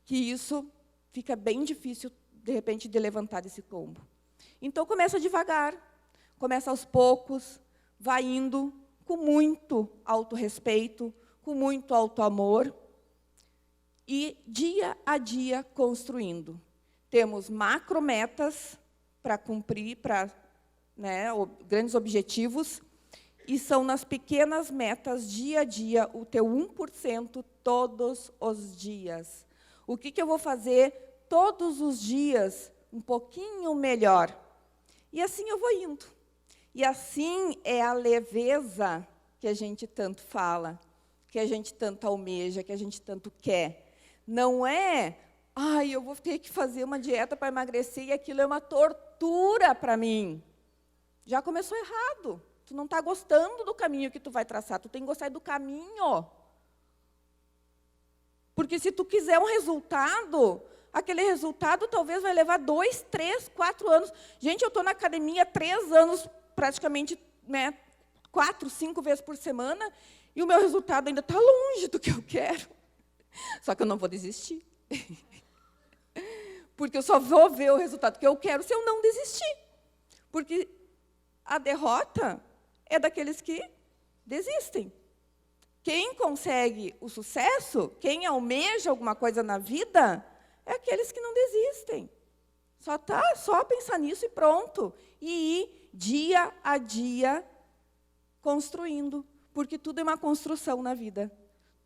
que isso fica bem difícil, de repente, de levantar desse tombo. Então, começa devagar, começa aos poucos, vai indo com muito autorrespeito, com muito autoamor, e dia a dia construindo. Temos macrometas para cumprir, grandes objetivos, e são nas pequenas metas, dia a dia, o teu 1% todos os dias. O que eu vou fazer todos os dias um pouquinho melhor? E assim eu vou indo. E assim é a leveza que a gente tanto fala, que a gente tanto almeja, que a gente tanto quer. Não é, eu vou ter que fazer uma dieta para emagrecer e aquilo é uma tortura para mim. Já começou errado. Tu não está gostando do caminho que tu vai traçar, tu tem que gostar do caminho. Porque se tu quiser um resultado, aquele resultado talvez vai levar 2, 3, 4 anos. Gente, eu estou na academia há 3 anos, praticamente, né, 4, 5 vezes por semana, e o meu resultado ainda está longe do que eu quero. Só que eu não vou desistir. Porque eu só vou ver o resultado que eu quero se eu não desistir. Porque a derrota é daqueles que desistem. Quem consegue o sucesso, quem almeja alguma coisa na vida, é aqueles que não desistem. Só pensar nisso e pronto. E ir dia a dia construindo. Porque tudo é uma construção na vida.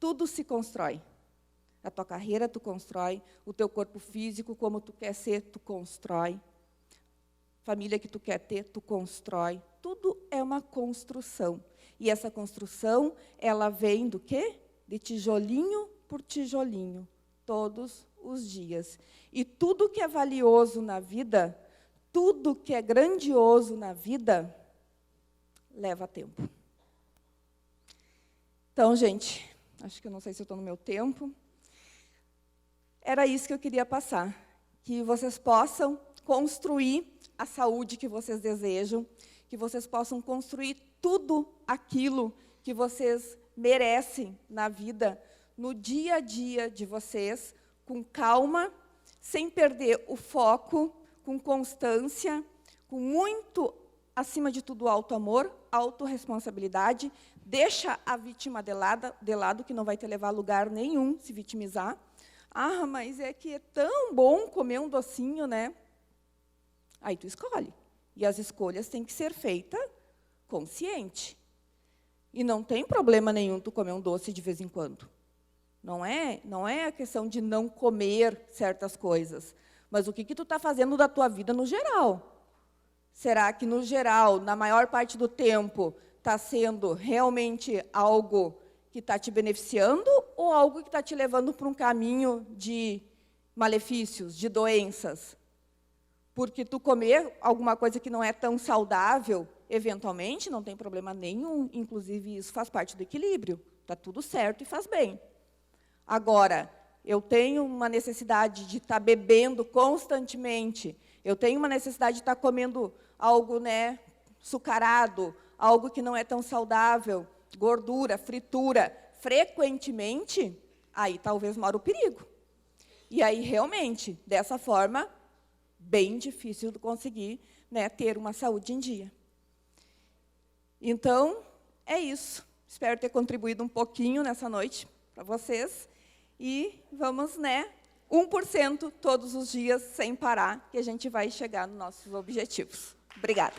Tudo se constrói. A tua carreira tu constrói, o teu corpo físico, como tu quer ser, tu constrói. Família que tu quer ter, tu constrói. Tudo é uma construção. E essa construção, ela vem do quê? De tijolinho por tijolinho, todos os dias. E tudo que é valioso na vida, tudo que é grandioso na vida, leva tempo. Então, gente, acho que eu não sei se eu estou no meu tempo. Era isso que eu queria passar. Que vocês possam construir a saúde que vocês desejam, que vocês possam construir tudo aquilo que vocês merecem na vida, no dia a dia de vocês, com calma, sem perder o foco, com constância, com muito, acima de tudo, auto-amor, autorresponsabilidade. Deixa a vítima de lado, que não vai te levar a lugar nenhum se vitimizar. Ah, mas é que é tão bom comer um docinho, né? Aí tu escolhe. E as escolhas têm que ser feitas consciente. E não tem problema nenhum tu comer um doce de vez em quando. Não é a questão de não comer certas coisas. Mas o que tu está fazendo da tua vida no geral? Será que, no geral, na maior parte do tempo, está sendo realmente algo que está te beneficiando ou algo que está te levando para um caminho de malefícios, de doenças? Porque tu comer alguma coisa que não é tão saudável, eventualmente, não tem problema nenhum. Inclusive, isso faz parte do equilíbrio. Está tudo certo e faz bem. Agora, eu tenho uma necessidade de estar bebendo constantemente. Eu tenho uma necessidade de estar comendo algo, né, açucarado, algo que não é tão saudável, gordura, fritura, frequentemente, aí talvez mora o perigo. E aí, realmente, dessa forma, bem difícil de conseguir, né, ter uma saúde em dia. Então, é isso. Espero ter contribuído um pouquinho nessa noite para vocês. E vamos, né, 1% todos os dias, sem parar, que a gente vai chegar nos nossos objetivos. Obrigada.